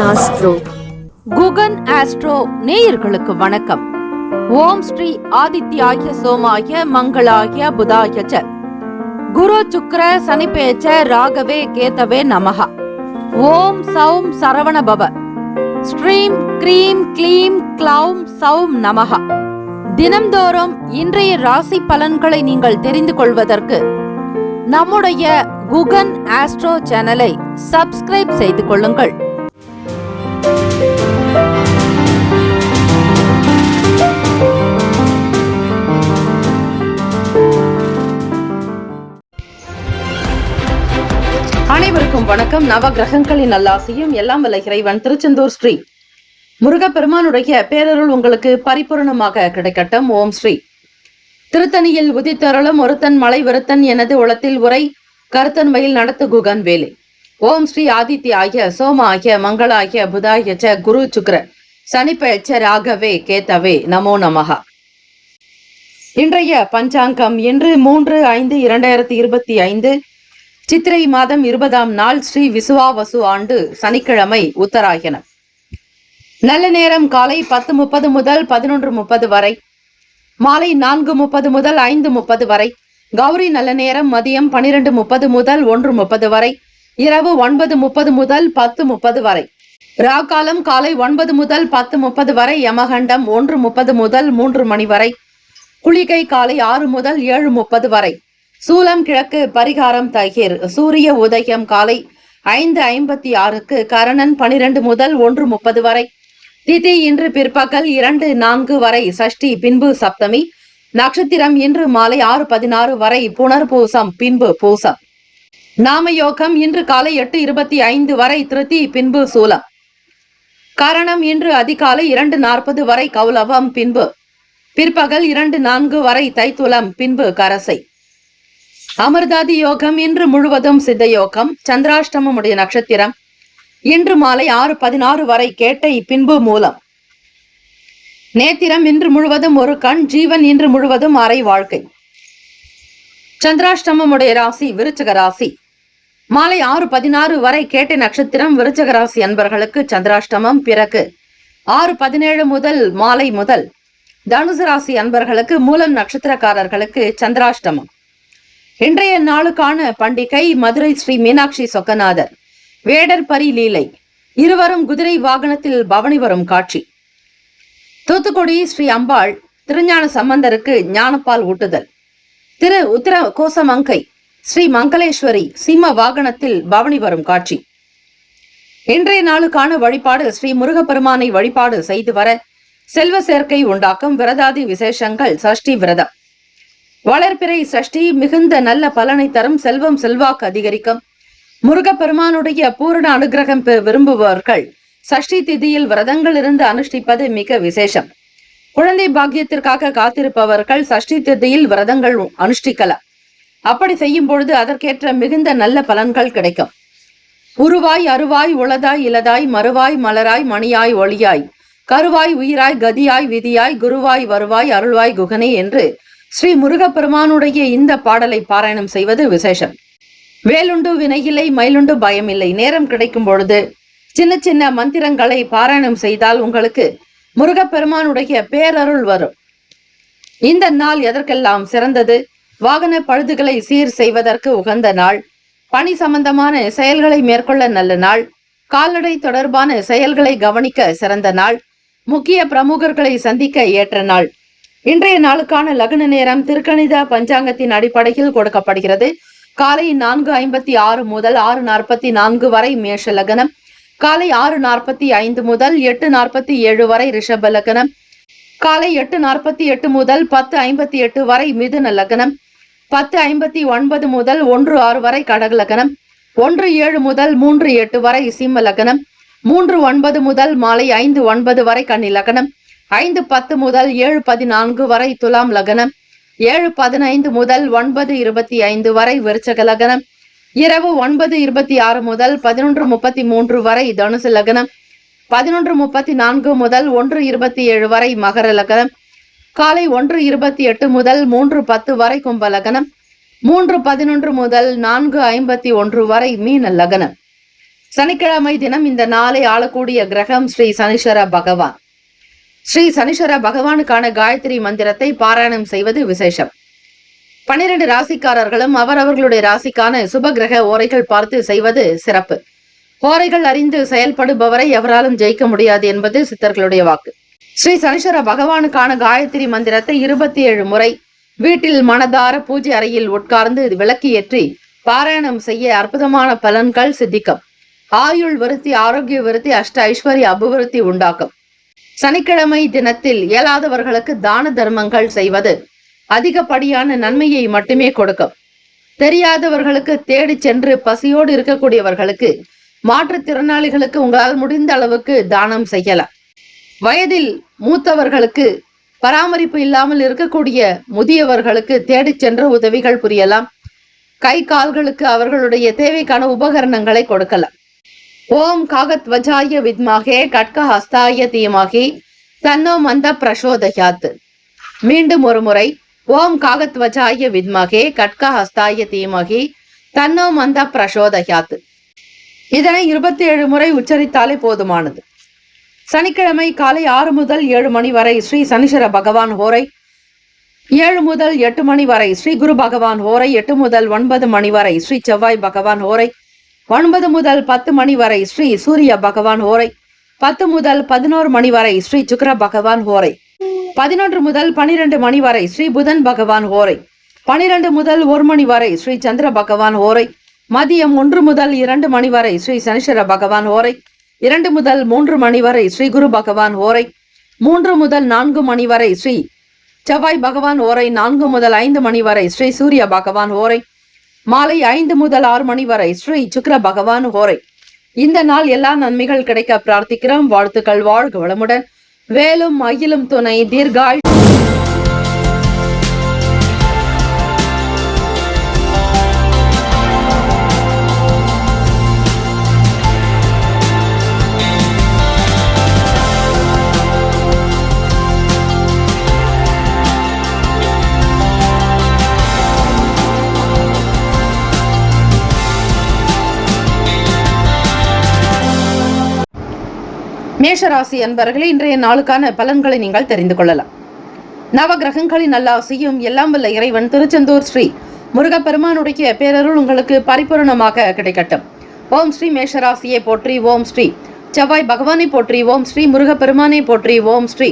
Astro. Guhan astro நேயர்களுக்கு வணக்கம். ஓம் ஸ்ரீ ஆதித்யாய சோமாய மங்களாய புதாய ச குரு சுக்ர சனிபேச்ச ராகவே கேதவே நமஹ. ஓம் சௌம் சரவண பவ. ஸ்ரீம் க்ரீம் க்ளீம் க்ளௌம் சௌம் நமஹ. தினம்தோறும் இன்றைய ராசி பலன்களை நீங்கள் தெரிந்து கொள்வதற்கு நம்முடைய குகன் ஆஸ்ட்ரோ சேனலை சப்ஸ்கிரைப் செய்து கொள்ளுங்கள். அனைவருக்கும் வணக்கம். நவ கிரகங்களின் நல்லாசியும் எல்லாம் வல்ல இறைவன் திருச்செந்தூர் ஸ்ரீ முருகப்பெருமானுடைய பேரருள் உங்களுக்கு பரிபூர்ணமாக கிடைக்கட்டும். ஓம் ஸ்ரீ. திருத்தணியில் உதித்தருளும் ஒருத்தன் மலை விருத்தன் எனது உளத்தில் உரை கருத்தன்மையில் நடத்து குகன் வேலை. ஓம் ஸ்ரீ ஆதித்யாய சோமாய மங்களாய புதாய ச குரு சுக்ர சனிப்பெயர்ச்ச ராகவே கேதவே நமோ நமஹ. இன்றைய பஞ்சாங்கம் இன்று 3/5/2025 சித்திரை மாதம் 20ஆம் நாள் ஸ்ரீ விசுவாவசு ஆண்டு சனிக்கிழமை உத்தராயணம். நல்ல நேரம் காலை 10:30 முதல் 11:30 வரை, மாலை 4:30 முதல் 5:30 வரை. கௌரி நல்ல நேரம் மதியம் 12:30 முதல் 1:30 வரை, இரவு 9:30 முதல் 10:30 வரை. ராகாலம் காலை 9 முதல் 10:30 வரை, யமகண்டம் 1:30 முதல் 3 மணி வரை, குளிகை காலை 6 முதல் 7:30 வரை. சூலம் கிழக்கு, பரிகாரம் தகிர். சூரிய உதயம் காலை 5:56க்கு, கரணன் 12 முதல் 1:30 வரை. திதி இன்று பிற்பகல் 2:04 வரை, சஷ்டி பின்பு சப்தமி. நட்சத்திரம் இன்று மாலை 6:16 வரை, புனர்பூசம் பின்பு பூசம். நாமயோகம் இன்று காலை 8:25 வரை, திருதி பின்பு சூலம். கரணம் இன்று அதிகாலை 2:40 வரை, கௌலவம் பின்பு பிற்பகல் 2:04 வரை, தைத்துலம் பின்பு கரசை. அமிர்தாதி யோகம் இன்று முழுவதும் சித்த யோகம். சந்திராஷ்டமம் உடைய நட்சத்திரம் இன்று மாலை 6:16 வரை, கேட்டை பின்பு மூலம். நேத்திரம் இன்று முழுவதும் ஒரு கண். ஜீவன் இன்று முழுவதும் அரை வாழ்க்கை. சந்திராஷ்டமம் உடைய ராசி விருச்சக ராசி. மாலை 6:16 வரை கேட்டை நட்சத்திரம் விருச்சக ராசி அன்பர்களுக்கு சந்திராஷ்டமம். பிறகு 6:17 முதல் மாலை முதல் தனுசு ராசி அன்பர்களுக்கு மூலம் நட்சத்திரக்காரர்களுக்கு சந்திராஷ்டமம். இன்றைய நாளுக்கான பண்டிகை மதுரை ஸ்ரீ மீனாட்சி சொக்கநாதர் வேடர் பரி லீலை. இருவரும் குதிரை வாகனத்தில் பவனி வரும் காட்சி. தூத்துக்குடி ஸ்ரீ அம்பாள் திருஞான சம்பந்தருக்கு ஞானப்பால் ஊட்டுதல். திரு உத்தர கோசமங்கை ஸ்ரீ மங்களேஸ்வரி சிம்ம வாகனத்தில் பவனி வரும் காட்சி. இன்றைய நாளுக்கான வழிபாடு ஸ்ரீ முருகப்பெருமானை வழிபாடு செய்து வர செல்வ சேர்க்கை உண்டாக்கும். விரதாதி விசேஷங்கள். சஷ்டி விரதம். வளர்பிறை சஷ்டி மிகுந்த நல்ல பலனை தரும். செல்வம் செல்வாக்கு அதிகரிக்கும். முருகப்பெருமானுடைய பூரண அனுகிரகம் விரும்புபவர்கள் சஷ்டி திதியில் விரதங்கள் இருந்து அனுஷ்டிப்பது மிக விசேஷம். குழந்தை பாக்கியத்திற்காக காத்திருப்பவர்கள் சஷ்டி திதியில் விரதங்கள் அனுஷ்டிக்கலாம். அப்படி செய்யும் பொழுது அதற்கேற்ற மிகுந்த நல்ல பலன்கள் கிடைக்கும். உருவாய் அருவாய் உளதாய் இலதாய் மறுவாய் மலராய் மணியாய் ஒளியாய் கருவாய் உயிராய் கதியாய் விதியாய் குருவாய் வருவாய் அருள்வாய் குகனே என்று ஸ்ரீ முருகப்பெருமானுடைய இந்த பாடலை பாராயணம் செய்வது விசேஷம். வேலுண்டு வினையில்லை மயிலுண்டு பயமில்லை. நேரம் கிடைக்கும் பொழுது சின்ன சின்ன மந்திரங்களை பாராயணம் செய்தால் உங்களுக்கு முருகப்பெருமானுடைய பேரருள் வரும். இந்த நாள் எதற்கெல்லாம் சிறந்தது? வாகன பழுதுகளை சீர் செய்வதற்கு உகந்த நாள். பணி சம்பந்தமான செயல்களை மேற்கொள்ள நல்ல நாள். கால்நடை தொடர்பான செயல்களை கவனிக்க சிறந்த நாள். முக்கிய பிரமுகர்களை சந்திக்க ஏற்ற நாள். இன்றைய நாளுக்கான லக்ன நேரம் திருக்கணித பஞ்சாங்கத்தின் அடிப்படையில் கொடுக்கப்படுகிறது. காலை 4:56 முதல் 6:44 வரை மேஷ லக்னம். காலை 6:45 முதல் 8:47 வரை ரிஷப லக்னம். காலை 8:48 முதல் 10:58 வரை மிதுன லக்னம். 10:59 முதல் 1:06 வரை கடக லக்னம். 1:07 முதல் 3:08 வரை சிம்ம லக்னம். 3:09 முதல் மாலை 5:09 வரை கன்னி லக்னம். 5:10 முதல் 7:14 வரை துலாம் லக்னம். 7:15 முதல் 9:25 வரை விருச்சக லக்னம். இரவு 9:26 முதல் 11:33 வரை தனுசு லக்னம். 11:34 முதல் 1:27 வரை மகர லக்னம். காலை 1:28 முதல் 3:10 வரை கும்ப லக்னம். 3:11 முதல் 4:51 வரை மீன லக்னம். சனிக்கிழமை தினம் இந்த நாளை ஆளக்கூடிய கிரகம் ஸ்ரீ சனீஸ்வர பகவான். ஸ்ரீ சனீஸ்வர பகவானுக்கான காயத்ரி மந்திரத்தை பாராயணம் செய்வது விசேஷம். 12 ராசிக்காரர்களும் அவரவர்களுடைய ராசிக்கான சுப கிரக ஓரைகள் பார்த்து செய்வது சிறப்பு. ஓரைகள் அறிந்து செயல்படுபவரை எவராலும் ஜெயிக்க முடியாது என்பது சித்தர்களுடைய வாக்கு. ஸ்ரீ சனீஸ்வர பகவானுக்கான காயத்ரி மந்திரத்தை 27 முறை வீட்டில் மனதார பூஜை அறையில் உட்கார்ந்து விளக்கு ஏற்றி பாராயணம் செய்ய அற்புதமான பலன்கள் சித்திக்கும். ஆயுள் விருத்தி, ஆரோக்கிய விருத்தி, அஷ்ட ஐஸ்வர்ய அபிவிருத்தி உண்டாக்கும். சனிக்கிழமை தினத்தில் இயலாதவர்களுக்கு தான தர்மங்கள் செய்வது அதிகப்படியான நன்மையை மட்டுமே கொடுக்கும். தெரியாதவர்களுக்கு தேடி சென்று பசியோடு இருக்கக்கூடியவர்களுக்கு, மாற்றுத்திறனாளிகளுக்கு உங்களால் முடிந்த அளவுக்கு தானம் செய்யலாம். வயதில் மூத்தவர்களுக்கு, பராமரிப்பு இல்லாமல் இருக்கக்கூடிய முதியவர்களுக்கு தேடிச் சென்று உதவிகள் புரியலாம். கை கால்களுக்கு அவர்களுடைய தேவைக்கான உபகரணங்களை கொடுக்கலாம். ஓம் காகத்வஜாய வித்மாகே கட்க ஹஸ்தாய தீமகி தன்னோ மந்த பிரசோதயாத். மீண்டும் ஒரு முறை, ஓம் காகத்வஜாய வித்மகே கட்க ஹஸ்தாய தீமகி தன்னோ மந்த பிரசோதயாத். இதனை 27 முறை உச்சரித்தாலே போதுமானது. சனிக்கிழமை காலை 6 முதல் 7 மணி வரை ஸ்ரீ சனீஸ்வர பகவான் ஹோரை, 7 முதல் 8 மணி வரை ஸ்ரீ குரு பகவான் ஹோரை, 8 முதல் 9 மணி வரை ஸ்ரீ செவ்வாய் பகவான் ஹோரை, 9 முதல் 10 மணி வரை ஸ்ரீ சூரிய பகவான் ஹோரை, 10 முதல் 11 மணி வரை ஸ்ரீ சுக்கிர பகவான் ஹோரை, 11 முதல் 12 மணி வரை ஸ்ரீ புதன் பகவான் ஹோரை, 12 முதல் 1 மணி வரை ஸ்ரீ சந்திர பகவான் ஹோரை, மதியம் 1 முதல் 2 மணி வரை ஸ்ரீ சனீஸ்வர பகவான் ஹோரை, 2 முதல் 3 மணி வரை ஸ்ரீ குரு பகவான் ஹோரை, 3 முதல் 4 மணி வரை ஸ்ரீ செவ்வாய் பகவான் ஹோரை, 4 முதல் 5 மணி வரை ஸ்ரீ சூரிய பகவான் ஹோரை, மாலை 5 முதல் 6 மணி வரை ஸ்ரீ சுக்கிர பகவான் ஹோரை. இந்த நாள் எல்லா நன்மைகள் கிடைக்க பிரார்த்திக்கிறோம். வாழ்த்துக்கள். வாழ்க வளமுடன். வேலும் மயிலும் துணை. தீர்காய். மேஷராசி அன்பர்களே, இன்றைய நாளுக்கான பலன்களை நீங்கள் தெரிந்து கொள்ளலாம். நவ கிரகங்களின் நல்லாசியும் எல்லாம் வல்ல இறைவன் திருச்செந்தூர் ஸ்ரீ முருகப்பெருமானுடைய பேரருள் உங்களுக்கு பரிபூர்ணமாக கிடைக்கட்டும். ஓம் ஸ்ரீ மேஷராசியை போற்றி. ஓம் ஸ்ரீ செவ்வாய் பகவானை போற்றி. ஓம் ஸ்ரீ முருகப்பெருமானை போற்றி. ஓம் ஸ்ரீ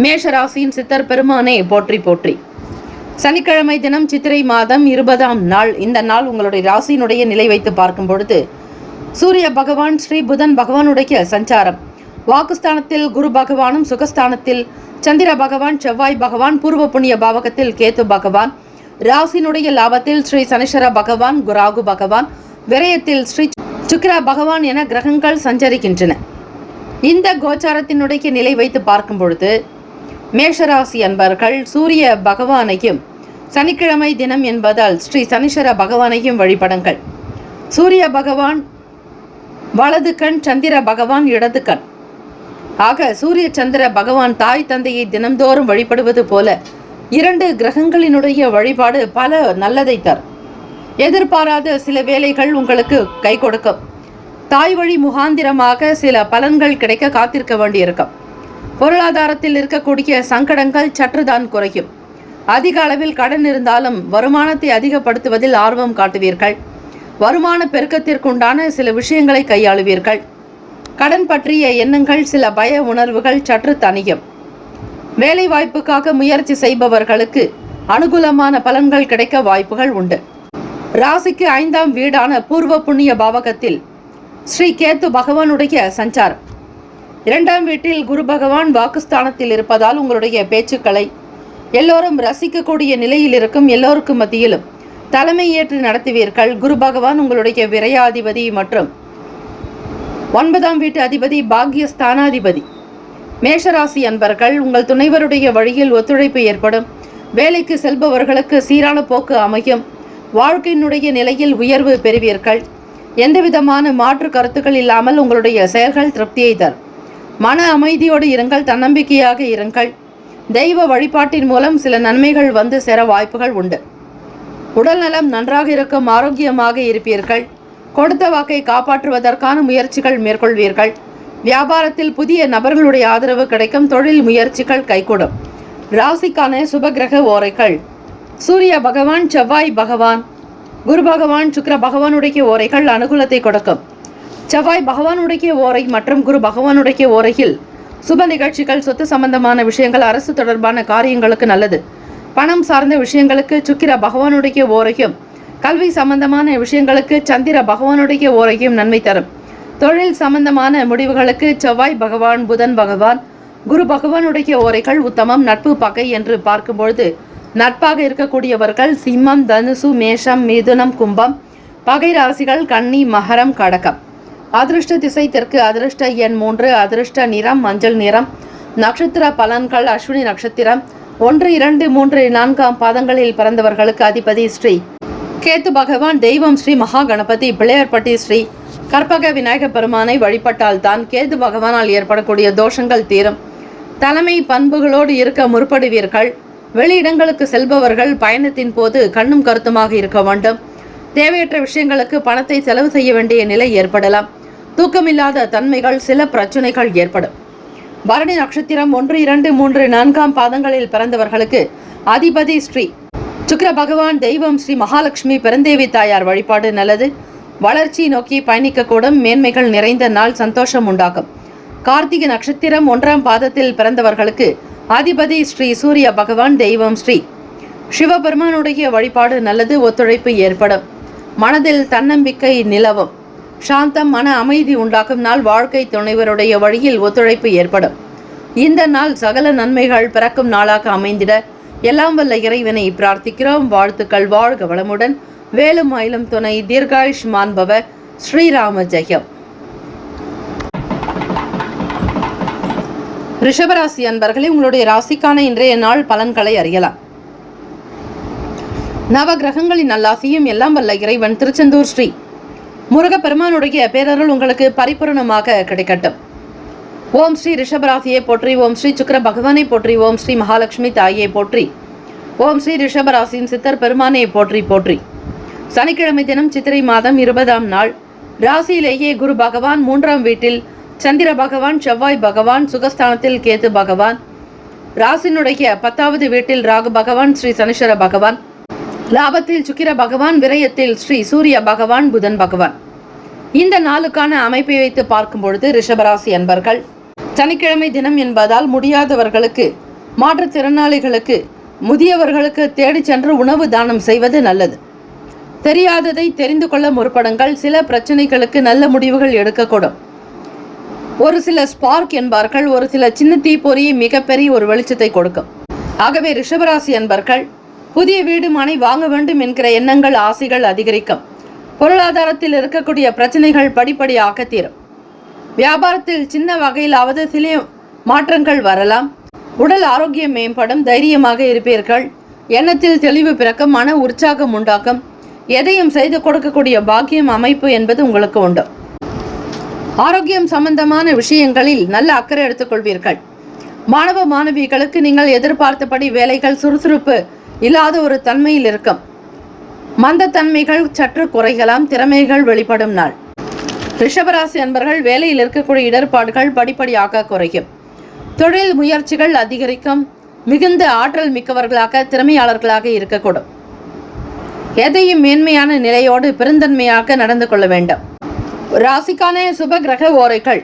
மேஷராசியின் சித்தர் பெருமானை போற்றி போற்றி. சனிக்கிழமை தினம் சித்திரை மாதம் 20ஆம் நாள். இந்த நாள் உங்களுடைய ராசியினுடைய நிலை வைத்து பார்க்கும் பொழுது சூரிய பகவான் ஸ்ரீ புதன் பகவானுடைய சஞ்சாரம், வாக்குஸ்தானத்தில் குரு பகவானும், சுகஸ்தானத்தில் சந்திர பகவான், செவ்வாய் பகவான், பூர்வ புண்ணிய பாவகத்தில் கேத்து பகவான், ராசினுடைய லாபத்தில் ஸ்ரீ சனீஸ்வர பகவான், குராகு பகவான், விரயத்தில் ஸ்ரீ சுக்கிர பகவான் என கிரகங்கள் சஞ்சரிக்கின்றன. இந்த கோச்சாரத்தினுடைய நிலை வைத்து பார்க்கும் பொழுது மேஷராசி அன்பர்கள் சூரிய பகவானையும், சனிக்கிழமை தினம் என்பதால் ஸ்ரீ சனீஸ்வர பகவானையும் வழிபடுங்கள். சூரிய பகவான் வலது கண், சந்திர பகவான் இடது கண். ஆக சூரிய சந்திர பகவான் தாய் தந்தையை தினந்தோறும் வழிபடுவது போல 2 கிரகங்களினுடைய வழிபாடு பல நல்லதை தரும். எதிர்பாராத சில வேலைகள் உங்களுக்கு கை கொடுக்கும். தாய் வழி முகாந்திரமாக சில பலன்கள் கிடைக்க காத்திருக்க வேண்டியிருக்கும். பொருளாதாரத்தில் இருக்கக்கூடிய சங்கடங்கள் சற்றுதான் குறையும். அதிக அளவில் கடன் இருந்தாலும் வருமானத்தை அதிகப்படுத்துவதில் ஆர்வம் காட்டுவீர்கள். வருமான பெருக்கத்திற்குண்டான சில விஷயங்களை கையாளுவீர்கள். கடன் பற்றிய எண்ணங்கள், சில பய உணர்வுகள் சற்று தணியும். வேலை வாய்ப்புக்காக முயற்சி செய்பவர்களுக்கு அனுகூலமான பலன்கள் கிடைக்க வாய்ப்புகள் உண்டு. ராசிக்கு 5ஆம் வீடான பூர்வ புண்ணிய பாவகத்தில் ஸ்ரீ கேத்து பகவானுடைய சஞ்சாரம். 2ஆம் வீட்டில் குரு பகவான் வாக்குஸ்தானத்தில் இருப்பதால் உங்களுடைய பேச்சுக்களை எல்லோரும் ரசிக்கக்கூடிய நிலையில் இருக்கும். எல்லோருக்கும் மத்தியிலும் தலைமை ஏற்று நடத்துவீர்கள். குரு பகவான் உங்களுடைய விரையாதிபதி மற்றும் 9ஆம் வீட்டு அதிபதி, பாக்யஸ்தானாதிபதி. மேஷராசி அன்பர்கள் உங்கள் துணைவருடைய வழியில் ஒத்துழைப்பு ஏற்படும். வேலைக்கு செல்பவர்களுக்கு சீரான போக்கு அமையும். வாழ்க்கையினுடைய நிலையில் உயர்வு பெறுவீர்கள். எந்தவிதமான மாற்று கருத்துக்கள் இல்லாமல் உங்களுடைய செயல்கள் திருப்தியை தரும். மன அமைதியோடு இருங்கள். தன்னம்பிக்கையாக இருங்கள். தெய்வ வழிபாட்டின் மூலம் சில நன்மைகள் வந்து சேர வாய்ப்புகள் உண்டு. உடல் நலம் நன்றாக இருக்கும். ஆரோக்கியமாக இருப்பீர்கள். கொடுத்த வாக்கை காப்பாற்றுவதற்கான முயற்சிகள் மேற்கொள்வீர்கள். வியாபாரத்தில் புதிய நபர்களுடைய ஆதரவு கிடைக்கும். தொழில் முயற்சிகள் கைகூடும். ராசிக்கான சுபகிரக ஓரைகள்: சூரிய பகவான், செவ்வாய் பகவான், குரு பகவான், சுக்கிர பகவானுடைய ஓரைகள் அனுகூலத்தை கொடுக்கும். செவ்வாய் பகவானுடைய ஓரை மற்றும் குரு பகவானுடைய ஓரையில் சுப நிகழ்ச்சிகள், சொத்து சம்பந்தமான விஷயங்கள், அரசு தொடர்பான காரியங்களுக்கு நல்லது. பணம் சார்ந்த விஷயங்களுக்கு சுக்கிர பகவானுடைய ஓரையும், கல்வி சம்பந்தமான விஷயங்களுக்கு சந்திர பகவானுடைய ஓரையும் நன்மை தரும். தொழில் சம்பந்தமான முடிவுகளுக்கு செவ்வாய் பகவான், புதன் பகவான், குரு பகவானுடைய ஓரைகள் உத்தமம். நட்பு பகை என்று பார்க்கும்பொழுது நட்பாக இருக்கக்கூடியவர்கள் சிம்மம், தனுசு, மேஷம், மிதுனம், கும்பம். பகை ராசிகள் கன்னி, மகரம், கடகம். அதிர்ஷ்ட திசை தெற்கு. அதிர்ஷ்ட எண் 3. அதிர்ஷ்ட நிறம் மஞ்சள் நிறம். நட்சத்திர பலன்கள்: அஸ்வினி நட்சத்திரம் 1, 2, 3, 4 பாதங்களில் பிறந்தவர்களுக்கு அதிபதி ஸ்ரீ கேத்து பகவான். தெய்வம் ஸ்ரீ மகா கணபதி. பிள்ளையார்பட்டி ஸ்ரீ கற்பக விநாயக பெருமானை வழிபட்டால் தான் கேது பகவானால் ஏற்படக்கூடிய தோஷங்கள் தீரும். தலைமை பண்புகளோடு இருக்க முற்படுவீர்கள். வெளியிடங்களுக்கு செல்பவர்கள் பயணத்தின் போது கண்ணும் கருத்துமாக இருக்க வேண்டும். தேவையற்ற விஷயங்களுக்கு பணத்தை செலவு செய்ய வேண்டிய நிலை ஏற்படலாம். தூக்கமில்லாத தன்மைகள், சில பிரச்சனைகள் ஏற்படும். பரணி நட்சத்திரம் 1, 2, 3, 4 பாதங்களில் பிறந்தவர்களுக்கு அதிபதி ஸ்ரீ சுக்கிர பகவான். தெய்வம் ஸ்ரீ மகாலட்சுமி. பெருந்தேவி தாயார் வழிபாடு நல்லது. வளர்ச்சி நோக்கி பயணிக்கக்கூடும். மேன்மைகள் நிறைந்த நாள், சந்தோஷம் உண்டாகும். கார்த்திகை நட்சத்திரம் 1 பாதத்தில் பிறந்தவர்களுக்கு அதிபதி ஸ்ரீ சூரிய பகவான். தெய்வம் ஸ்ரீ சிவபெருமானுடைய வழிபாடு நல்லது. ஒத்துழைப்பு ஏற்படும். மனதில் தன்னம்பிக்கை நிலவும். சாந்தம், மன அமைதி உண்டாக்கும் நாள். வாழ்க்கை துணைவருடைய வழியில் ஒத்துழைப்பு ஏற்படும். இந்த நாள் சகல நன்மைகள் பிறக்கும் நாளாக அமைந்திட எல்லாம் வல்ல இறைவனை பிரார்த்திக்கிறோம். வாழ்த்துக்கள். வாழ்க வளமுடன். வேலும் மயிலும் துணை. தீர்காயுஷ்மான் பவ. ஸ்ரீராம ஜெயம். ரிஷபராசி அன்பர்களே, உங்களுடைய ராசிக்கான இன்றைய நாள் பலன்களை அறியலாம். நவ கிரகங்களின் நல்லாசியும் எல்லாம் வல்ல இறைவன் திருச்செந்தூர் ஸ்ரீ முருகப்பெருமானுடைய பேரருள் உங்களுக்கு பரிபூரணமாக கிடைக்கட்டும். ஓம் ஸ்ரீ ரிஷபராசியை போற்றி. ஓம் ஸ்ரீ சுக்கிர பகவானை போற்றி. ஓம் ஸ்ரீ மகாலட்சுமி தாயை போற்றி. ஓம் ஸ்ரீ ரிஷபராசியின் சித்தர் பெருமானை போற்றி போற்றி. சனிக்கிழமை தினம் சித்திரை மாதம் 20ஆம் நாள். ராசியிலேயே குரு பகவான், 3ஆம் வீட்டில் சந்திர பகவான், செவ்வாய் பகவான், சுகஸ்தானத்தில் கேது பகவான், ராசினுடைய 10வது வீட்டில் ராகு பகவான், ஸ்ரீ சனீஸ்வர பகவான், லாபத்தில் சுக்கிர பகவான், விரயத்தில் ஸ்ரீ சூரிய பகவான், புதன் பகவான். இந்த நாளுக்கான அமைப்பை வைத்து பார்க்கும் பொழுது ரிஷபராசி அன்பர்கள், சனிக்கிழமை தினம் என்பதால் முடியாதவர்களுக்கு, மாற்றுத்திறனாளிகளுக்கு, முதியவர்களுக்கு தேடி சென்று உணவு தானம் செய்வது நல்லது. தெரியாததை தெரிந்து கொள்ள முற்படுங்கள். சில பிரச்சனைகளுக்கு நல்ல முடிவுகள் எடுக்கக்கூடும். ஒரு சில ஸ்பார்க் என்பார்கள். ஒரு சில சின்ன தீப்பொறி மிகப்பெரிய ஒரு வெளிச்சத்தை கொடுக்கும். ஆகவே ரிஷபராசி அன்பர்கள், புதிய வீடு மனை வாங்க வேண்டும் என்கிற எண்ணங்கள், ஆசைகள் அதிகரிக்கும். பொருளாதாரத்தில் இருக்கக்கூடிய பிரச்சனைகள் படிப்படியாக தீரும். வியாபாரத்தில் சின்ன வகையிலாவது சில மாற்றங்கள் வரலாம். உடல் ஆரோக்கியம் மேம்படும். தைரியமாக இருப்பீர்கள். எண்ணத்தில் தெளிவு பிறக்கும். மன உற்சாகம் உண்டாகும். எதையும் செய்து கொடுக்கக்கூடிய பாக்கியம் அமைப்பு என்பது உங்களுக்கு உண்டு. ஆரோக்கியம் சம்பந்தமான விஷயங்களில் நல்ல அக்கறை எடுத்துக்கொள்வீர்கள். மாணவ மாணவிகளுக்கு நீங்கள் எதிர்பார்த்தபடி வேலைகள் சுறுசுறுப்பு இல்லாத ஒரு தன்மையில் இருக்கும். மந்தத்தன்மைகள் சற்று குறைகலாம். திறமைகள் வெளிப்படும் நாள். ரிஷபராசி அன்பர்கள், வேலையில் இருக்கக்கூடிய இடர்பாடுகள் படிப்படியாக குறையும். தொழில் முயற்சிகள் அதிகரிக்கும். மிகுந்த ஆற்றல் மிக்கவர்களாக, திறமையாளர்களாக இருக்கக்கூடும். எதையும் மேன்மையான நிலையோடு பெருந்தன்மையாக நடந்து கொள்ள வேண்டும். ராசிக்கான சுப கிரக ஓரைகள்: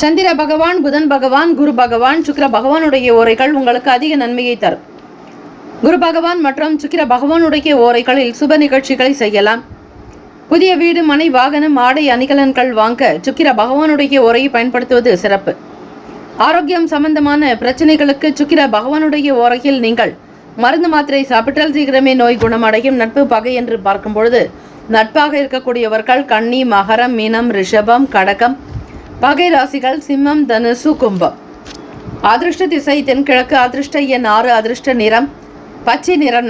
சந்திர பகவான், புதன் பகவான், குரு பகவான், சுக்கிர பகவானுடைய ஓரைகள் உங்களுக்கு அதிக நன்மையை தரும். குரு பகவான் மற்றும் சுக்கிர பகவானுடைய ஓரைகளில் சுப நிகழ்ச்சிகளை செய்யலாம். புதிய வீடு மனை வாகனம் ஆடை அணிகலன்கள் வாங்க சுக்கிர பகவானுடைய ஓரையை பயன்படுத்துவது சிறப்பு. ஆரோக்கியம் சம்பந்தமான பிரச்சனைகளுக்கு சுக்கிர பகவானுடைய ஓரையில் நீங்கள் மருந்து மாத்திரை சாப்பிட்டால் சீக்கிரமே நோய் குணமடையும். நட்பு பகை என்று பார்க்கும் பொழுது நட்பாக இருக்கக்கூடியவர்கள் கன்னி, மகரம், மீனம், ரிஷபம், கடகம். பகை ராசிகள் சிம்மம், தனுசு, கும்பம். அதிர்ஷ்ட திசை தென்கிழக்கு. அதிர்ஷ்ட எண் 6. அதிர்ஷ்ட நிறம் பச்சை நிறம்.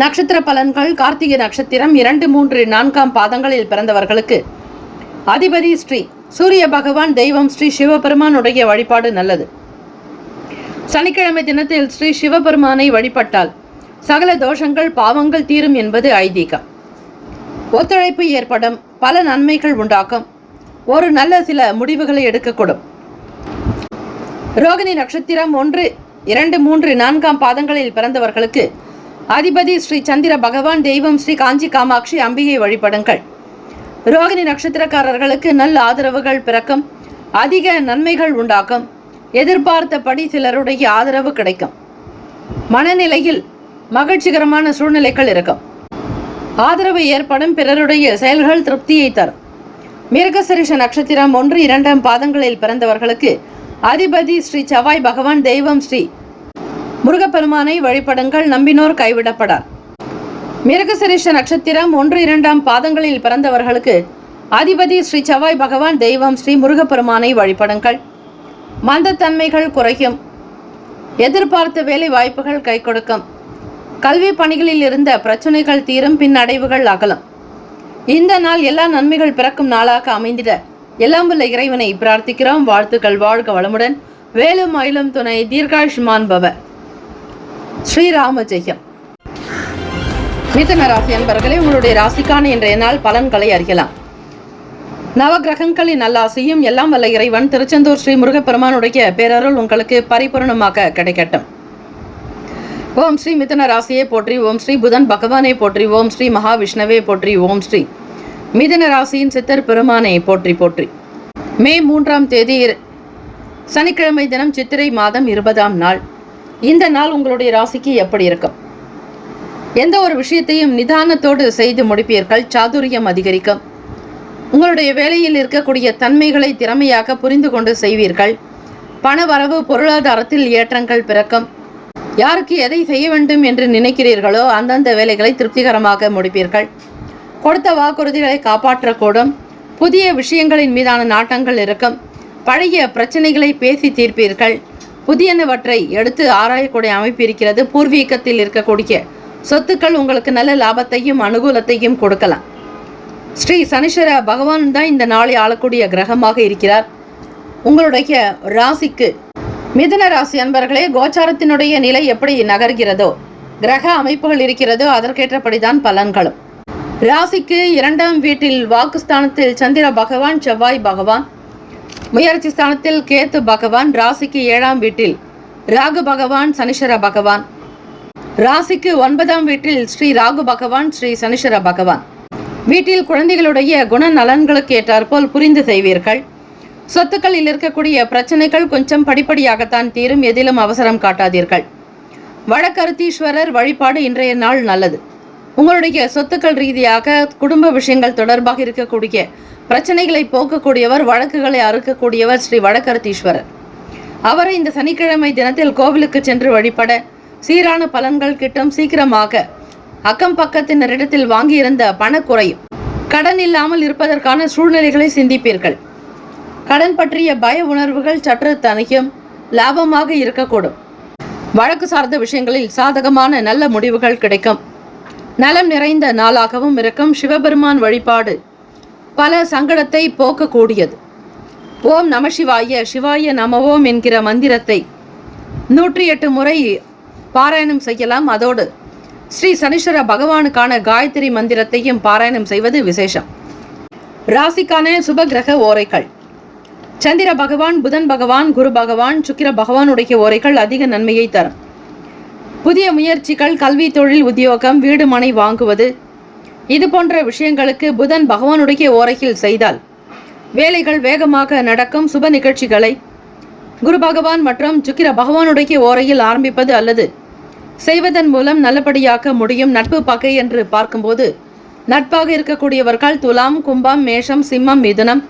நட்சத்திர பலன்கள்: கார்த்திகை நட்சத்திரம் 2, 3, 4 பாதங்களில் பிறந்தவர்களுக்கு அதிபதி ஸ்ரீ சூரிய பகவான். தெய்வம் ஸ்ரீ சிவபெருமானுடைய வழிபாடு நல்லது. சனிக்கிழமை தினத்தில் ஸ்ரீ சிவபெருமானை வழிபட்டால் சகல தோஷங்கள் பாவங்கள் தீரும் என்பது ஐதீகம். ஒத்துழைப்பு ஏற்படும், பல நன்மைகள் உண்டாக்கும், ஒரு நல்ல சில முடிவுகளை எடுக்கக்கூடும். ரோகிணி நட்சத்திரம் 1, 2, 3, 4 பாதங்களில் பிறந்தவர்களுக்கு அதிபதி ஸ்ரீ சந்திர பகவான், தெய்வம் ஸ்ரீ காஞ்சி காமாட்சி அம்பிகை வழிபடுங்கள். ரோகிணி நட்சத்திரக்காரர்களுக்கு நல்ல ஆதரவுகள் பிறக்கும், அதிக நன்மைகள் உண்டாக்கும், எதிர்பார்த்தபடி சிலருடைய ஆதரவு கிடைக்கும். மனநிலையில் மகிழ்ச்சிகரமான சூழ்நிலைகள் இருக்கும், ஆதரவு ஏற்படும், பிறருடைய செயல்கள் திருப்தியை தரும். மிருகசீரிஷ நட்சத்திரம் 1, 2 பாதங்களில் பிறந்தவர்களுக்கு அதிபதி ஸ்ரீ செவ்வாய் பகவான், தெய்வம் ஸ்ரீ முருகப்பெருமானை வழிபடுங்கள், நம்பினோர் கைவிடப்படார். மிருகசீரிஷ நட்சத்திரம் 1, 2 பாதங்களில் பிறந்தவர்களுக்கு அதிபதி ஸ்ரீ செவ்வாய் பகவான், தெய்வம் ஸ்ரீ முருகப்பெருமானை வழிபடுங்கள், மந்தத்தன்மைகள் குறையும், எதிர்பார்த்த வேலை வாய்ப்புகள் கை கொடுக்கும், கல்வி பணிகளில் இருந்த பிரச்சனைகள் தீரும், பின்னடைவுகள் அகலும். இந்த நாள் எல்லா நன்மைகள் பிறக்கும் நாளாக அமைந்திட எல்லாம் வல்ல இறைவனை பிரார்த்திக்கிறோம். வாழ்த்துக்கள். வாழ்க வளமுடன். வேலும் மயிலும் துணை. தீர்காயுஷ்மான் பவ. ஸ்ரீராம ஜெயம். மிதுன ராசி அன்பர்களே, உங்களுடைய ராசிக்கான இன்றைய நாள் பலன்களை அறியலாம். நவகிரகங்களின் நல்லாசியும் எல்லாம் வல்ல இறைவன் திருச்செந்தூர் ஸ்ரீ முருகப்பெருமானுடைய பேரருள் உங்களுக்கு பரிபூர்ணமாக கிடைக்கட்டும். ஓம் ஸ்ரீ மிதுன ராசியை போற்றி, ஓம் ஸ்ரீ புதன் பகவானை போற்றி, ஓம் ஸ்ரீ மகாவிஷ்ணவே போற்றி, ஓம் ஸ்ரீ மிதுன ராசியின் சித்தர் பெருமானை போற்றி போற்றி. மே 3ஆம் தேதி சனிக்கிழமை தினம், சித்திரை மாதம் 20ஆம் நாள். இந்த நாள் உங்களுடைய ராசிக்கு எப்படி இருக்கும்? எந்த ஒரு விஷயத்தையும் நிதானத்தோடு செய்து முடிப்பீர்கள், சாதுரியம் அதிகரிக்கும். உங்களுடைய வேலையில் இருக்கக்கூடிய தன்மைகளை திறமையாக புரிந்து கொண்டு செய்வீர்கள். பண வரவு, பொருளாதாரத்தில் ஏற்றங்கள் பிறக்கும். யாருக்கு எதை செய்ய வேண்டும் என்று நினைக்கிறீர்களோ அந்தந்த வேலைகளை திருப்திகரமாக முடிப்பீர்கள். கொடுத்த வாக்குறுதிகளை காப்பாற்றக்கூடும். புதிய விஷயங்களின் மீதான நாட்டங்கள் இருக்கும். பழைய பிரச்சனைகளை பேசி தீர்ப்பீர்கள். புதியனவற்றை எடுத்து ஆராயக்கூடிய அமைப்பு இருக்கிறது. பூர்வீகத்தில் இருக்கக்கூடிய சொத்துக்கள் உங்களுக்கு நல்ல லாபத்தையும் அனுகூலத்தையும் கொடுக்கலாம். ஸ்ரீ சனீஸ்வர பகவான் தான் இந்த நாளை ஆளக்கூடிய கிரகமாக இருக்கிறார். உங்களுடைய ராசிக்கு மிதுன ராசி அன்பர்களே, கோச்சாரத்தினுடைய நிலை எப்படி நகர்கிறதோ, கிரக அமைப்புகள் இருக்கிறதோ அதற்கேற்றபடிதான் பலன்களும். ராசிக்கு 2ஆம் வீட்டில் வாக்குஸ்தானத்தில் சந்திர பகவான், செவ்வாய் பகவான், முயற்சி ஸ்தானத்தில் கேத்து பகவான், ராசிக்கு 7ஆம் வீட்டில் ராகு பகவான், சனீஸ்வர பகவான், ராசிக்கு 9ஆம் வீட்டில் ஸ்ரீ ராகு பகவான், ஸ்ரீ சனீஸ்வர பகவான். வீட்டில் குழந்தைகளுடைய குண நலன்களுக்கு ஏற்றாற்போல் புரிந்து செய்வீர்கள். சொத்துக்களில் இருக்கக்கூடிய பிரச்சனைகள் கொஞ்சம் படிப்படியாகத்தான் தீரும். எதிலும் அவசரம் காட்டாதீர்கள். வடகருத்தீஸ்வரர் வழிபாடு இன்றைய நாள் நல்லது. உங்களுடைய சொத்துக்கள் ரீதியாக குடும்ப விஷயங்கள் தொடர்பாக இருக்கக்கூடிய பிரச்சனைகளை போக்கக்கூடியவர், வழக்குகளை அறுக்கக்கூடியவர் ஸ்ரீ வடகருத்தீஸ்வரர். அவரை இந்த சனிக்கிழமை தினத்தில் கோவிலுக்கு சென்று வழிபட சீரான பலன்கள் கிட்டும். சீக்கிரமாக அக்கம் பக்கத்தினரிடத்தில் வாங்கியிருந்த பண குறையும். கடன் இல்லாமல் இருப்பதற்கான சூழ்நிலைகளை சிந்திப்பீர்கள். கடன் பற்றிய பய உணர்வுகள் சற்று தனியும், லாபமாக இருக்கக்கூடும். வழக்கு சார்ந்த விஷயங்களில் சாதகமான நல்ல முடிவுகள் கிடைக்கும். நலம் நிறைந்த நாளாகவும் இருக்கும். சிவபெருமான் வழிபாடு பல சங்கடத்தை போக்கக்கூடியது. ஓம் நம சிவாய, சிவாய நமவோம் என்கிற மந்திரத்தை 108 முறை பாராயணம் செய்யலாம். அதோடு ஸ்ரீ சனீஸ்வர பகவானுக்கான காயத்ரி மந்திரத்தையும் பாராயணம் செய்வது விசேஷம். ராசிக்கான சுபகிரக ஓரைகள்: சந்திர பகவான், புதன் பகவான், குரு பகவான், சுக்கிர பகவானுடைய ஓரைகள் அதிக நன்மையை தரும். புதிய முயற்சிகள், கல்வி, தொழில், உத்தியோகம், வீடு மனை வாங்குவது, இது போன்ற விஷயங்களுக்கு புதன் பகவானுடைய ஓரையில் செய்தால் வேலைகள் வேகமாக நடக்கும். சுப நிகழ்ச்சிகளை குரு பகவான் மற்றும் சுக்கிர பகவானுடைய ஓரையில் ஆரம்பிப்பது அல்லது செய்வதன் மூலம் நல்லபடியாக முடியும். நட்பு பகை என்று பார்க்கும்போது நட்பாக இருக்கக்கூடியவர்கள் துலாம், கும்பம், மேஷம், சிம்மம், மிதுனம்.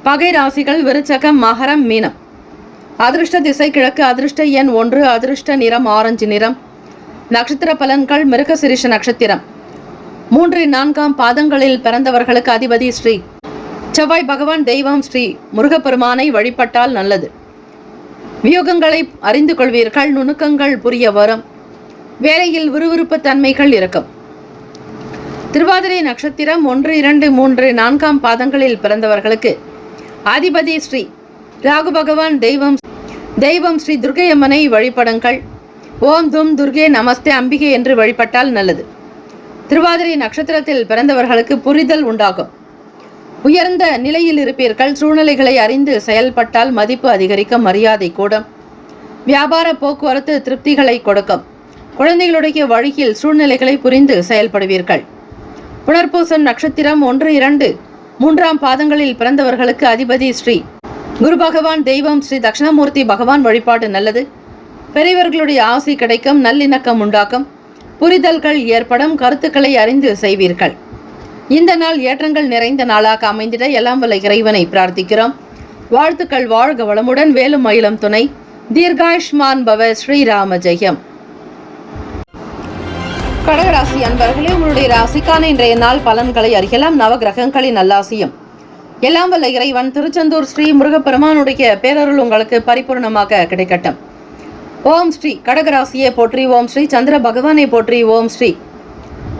பகை ராசிகள் விருச்சகம், மகரம், மீனம். அதிர்ஷ்ட திசை கிழக்கு. அதிர்ஷ்ட எண் 1. அதிர்ஷ்ட நிறம் ஆரஞ்சு நிறம். நட்சத்திர பலன்கள்: மிருகசீரிஷ நட்சத்திரம் 3, 4 பாதங்களில் பிறந்தவர்களுக்கு அதிபதி ஸ்ரீ செவ்வாய் பகவான், தெய்வம் ஸ்ரீ முருகப்பெருமானை வழிபட்டால் நல்லது. வியூகங்களை அறிந்து கொள்வீர்கள். நுணுக்கங்கள் புரிய வரும். வேலையில் விறுவிறுப்பு தன்மைகள் இருக்கும். திருவாதிரை நட்சத்திரம் 1, 2, 3, 4 பாதங்களில் பிறந்தவர்களுக்கு அதிபதி ஸ்ரீ ராகு பகவான், தெய்வம் ஸ்ரீ துர்க்கை அம்மனை வழிபடுங்கள். ஓம் தும் துர்கே நமஸ்தே அம்பிகை என்று வழிபட்டால் நல்லது. திருவாதிரை நட்சத்திரத்தில் பிறந்தவர்களுக்கு புரிதல் உண்டாகும். உயர்ந்த நிலையில் இருப்பீர்கள். சூழ்நிலைகளை அறிந்து செயல்பட்டால் மதிப்பு அதிகரிக்கும், மரியாதை கூடும். வியாபார போக்குவரத்து திருப்திகளை கொடுக்கும். குழந்தைகளுடைய வழியில் சூழ்நிலைகளை புரிந்து செயல்படுவீர்கள். புனர்பூசம் நட்சத்திரம் 1, 2, 3 பாதங்களில் பிறந்தவர்களுக்கு அதிபதி ஸ்ரீ குரு பகவான், தெய்வம் ஸ்ரீ தட்சிணாமூர்த்தி பகவான் வழிபாடு நல்லது. பெரியவர்களுடைய ஆசை கிடைக்கும், நல்லிணக்கம் உண்டாக்கும், புரிதல்கள் ஏற்படும், கருத்துக்களை அறிந்து செய்வீர்கள். இந்த நாள் ஏற்றங்கள் நிறைந்த நாளாக அமைந்திட எல்லாம் வல்ல இறைவனை பிரார்த்திக்கிறோம். வாழ்த்துக்கள். வாழ்க வளமுடன். வேலும் மயிலும் துணை. தீர்காயுஷ்மான் பவ. ஸ்ரீராம ஜெயம். கடகராசி அன்பர்களே, உங்களுடைய ராசிக்கான இன்றைய நாள் பலன்களை அறியலாம். நவகிரகங்களின் நல்லாசியும் எல்லாம் வல்ல இறைவன் திருச்செந்தூர் ஸ்ரீ முருகப்பெருமானுடைய பேரருள் உங்களுக்கு பரிபூர்ணமாக கிடைக்கட்டும். ஓம் ஸ்ரீ கடகராசியே போற்றி. ஓம் ஸ்ரீ சந்திர பகவானை போற்றி. ஓம் ஸ்ரீ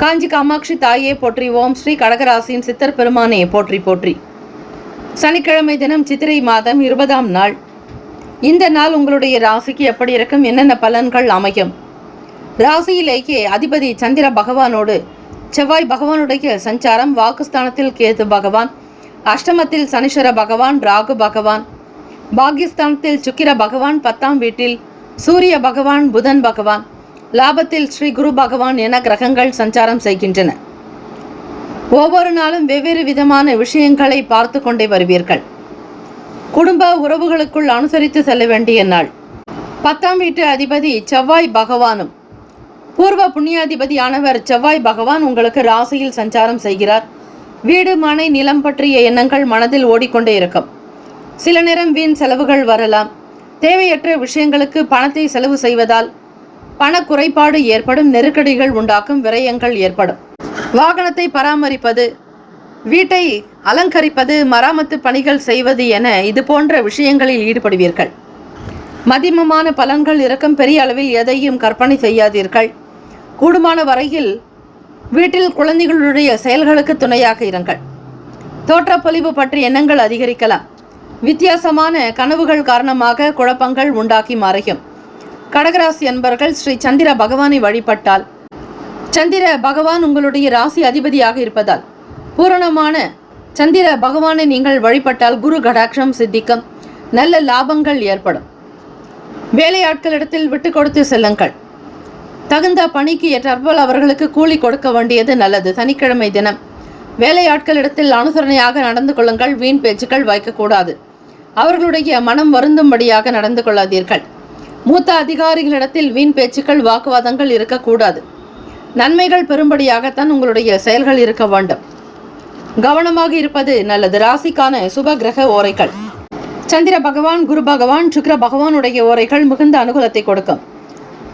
காஞ்சி காமாட்சி தாயே போற்றி. ஓம் ஸ்ரீ கடகராசியின் சித்தர் பெருமானே போற்றி போற்றி. சனிக்கிழமை தினம் சித்திரை மாதம் 20ஆம் நாள். இந்த நாள் உங்களுடைய ராசிக்கு எப்படி இருக்கும், என்னென்ன பலன்கள் அமையும்? ராசியிலேயே அதிபதி சந்திர பகவானோடு செவ்வாய் பகவானுடைய சஞ்சாரம். வாக்குஸ்தானத்தில் கேது பகவான், அஷ்டமத்தில் சனீஸ்வர பகவான், ராகு பகவான், பாகியஸ்தானத்தில் சுக்கிர பகவான், 10ஆம் வீட்டில் சூரிய பகவான், புதன் பகவான், லாபத்தில் ஸ்ரீ குரு பகவான் என கிரகங்கள் சஞ்சாரம் செய்கின்றன. ஒவ்வொரு நாளும் வெவ்வேறு விதமான விஷயங்களை பார்த்து கொண்டே வருவீர்கள். குடும்ப உறவுகளுக்குள் அனுசரித்து செல்ல வேண்டிய நாள். 10ஆம் வீட்டு அதிபதி செவ்வாய் பகவானும் பூர்வ புண்ணியாதிபதியானவர் செவ்வாய் பகவான் உங்களுக்கு ராசியில் சஞ்சாரம் செய்கிறார். வீடு மனை நிலம் பற்றிய எண்ணங்கள் மனதில் ஓடிக்கொண்டே இருக்கும். சில நேரம் வீண் செலவுகள் வரலாம். தேவையற்ற விஷயங்களுக்கு பணத்தை செலவு செய்வதால் பண குறைபாடு ஏற்படும், நெருக்கடிகள் உண்டாக்கும், விரயங்கள் ஏற்படும். வாகனத்தை பராமரிப்பது, வீட்டை அலங்கரிப்பது, மராமத்து பணிகள் செய்வது என இது போன்ற விஷயங்களில் ஈடுபடுவீர்கள். மதிமமான பலன்கள் இருக்கும். பெரிய அளவில் எதையும் கற்பனை செய்யாதீர்கள். கூடுமான வரையில் வீட்டில் குழந்தைகளுடைய செயல்களுக்கு துணையாக இருங்கள். தோற்றப்பொலிவு பற்றி எண்ணங்கள் அதிகரிக்கலாம். வித்தியாசமான கனவுகள் காரணமாக குழப்பங்கள் உண்டாக்கி மறையும். கடகராசி அன்பர்கள் ஸ்ரீ சந்திர பகவானை வழிபட்டால், சந்திர பகவான் உங்களுடைய ராசி அதிபதியாக இருப்பதால் பூரணமான சந்திர பகவானை நீங்கள் வழிபட்டால் குரு கடாட்சம் சித்திக்கும், நல்ல லாபங்கள் ஏற்படும். வேலையாட்களிடத்தில் விட்டு கொடுத்து செல்லுங்கள். தகுந்த பணிக்கு ஏற்றாற்போல் அவர்களுக்கு கூலி கொடுக்க வேண்டியது நல்லது. சனிக்கிழமை தினம் வேலையாட்களிடத்தில் அனுசரணையாக நடந்து கொள்ளுங்கள். வீண் பேச்சுக்கள் வைக்கக்கூடாது. அவர்களுடைய மனம் வருந்தும்படியாக நடந்து கொள்ளாதீர்கள். மூத்த அதிகாரிகளிடத்தில் வீண் பேச்சுக்கள், வாக்குவாதங்கள் இருக்கக்கூடாது. நன்மைகள் பெரும்படியாகத்தான் உங்களுடைய செயல்கள் இருக்க வேண்டும். கவனமாக இருப்பது நல்லது. ராசிக்கான சுப கிரக ஓரைகள். சந்திர பகவான், குரு பகவான், சுக்கிர பகவானுடைய ஓரைகள் மிகுந்த அனுகூலத்தை கொடுக்கும்.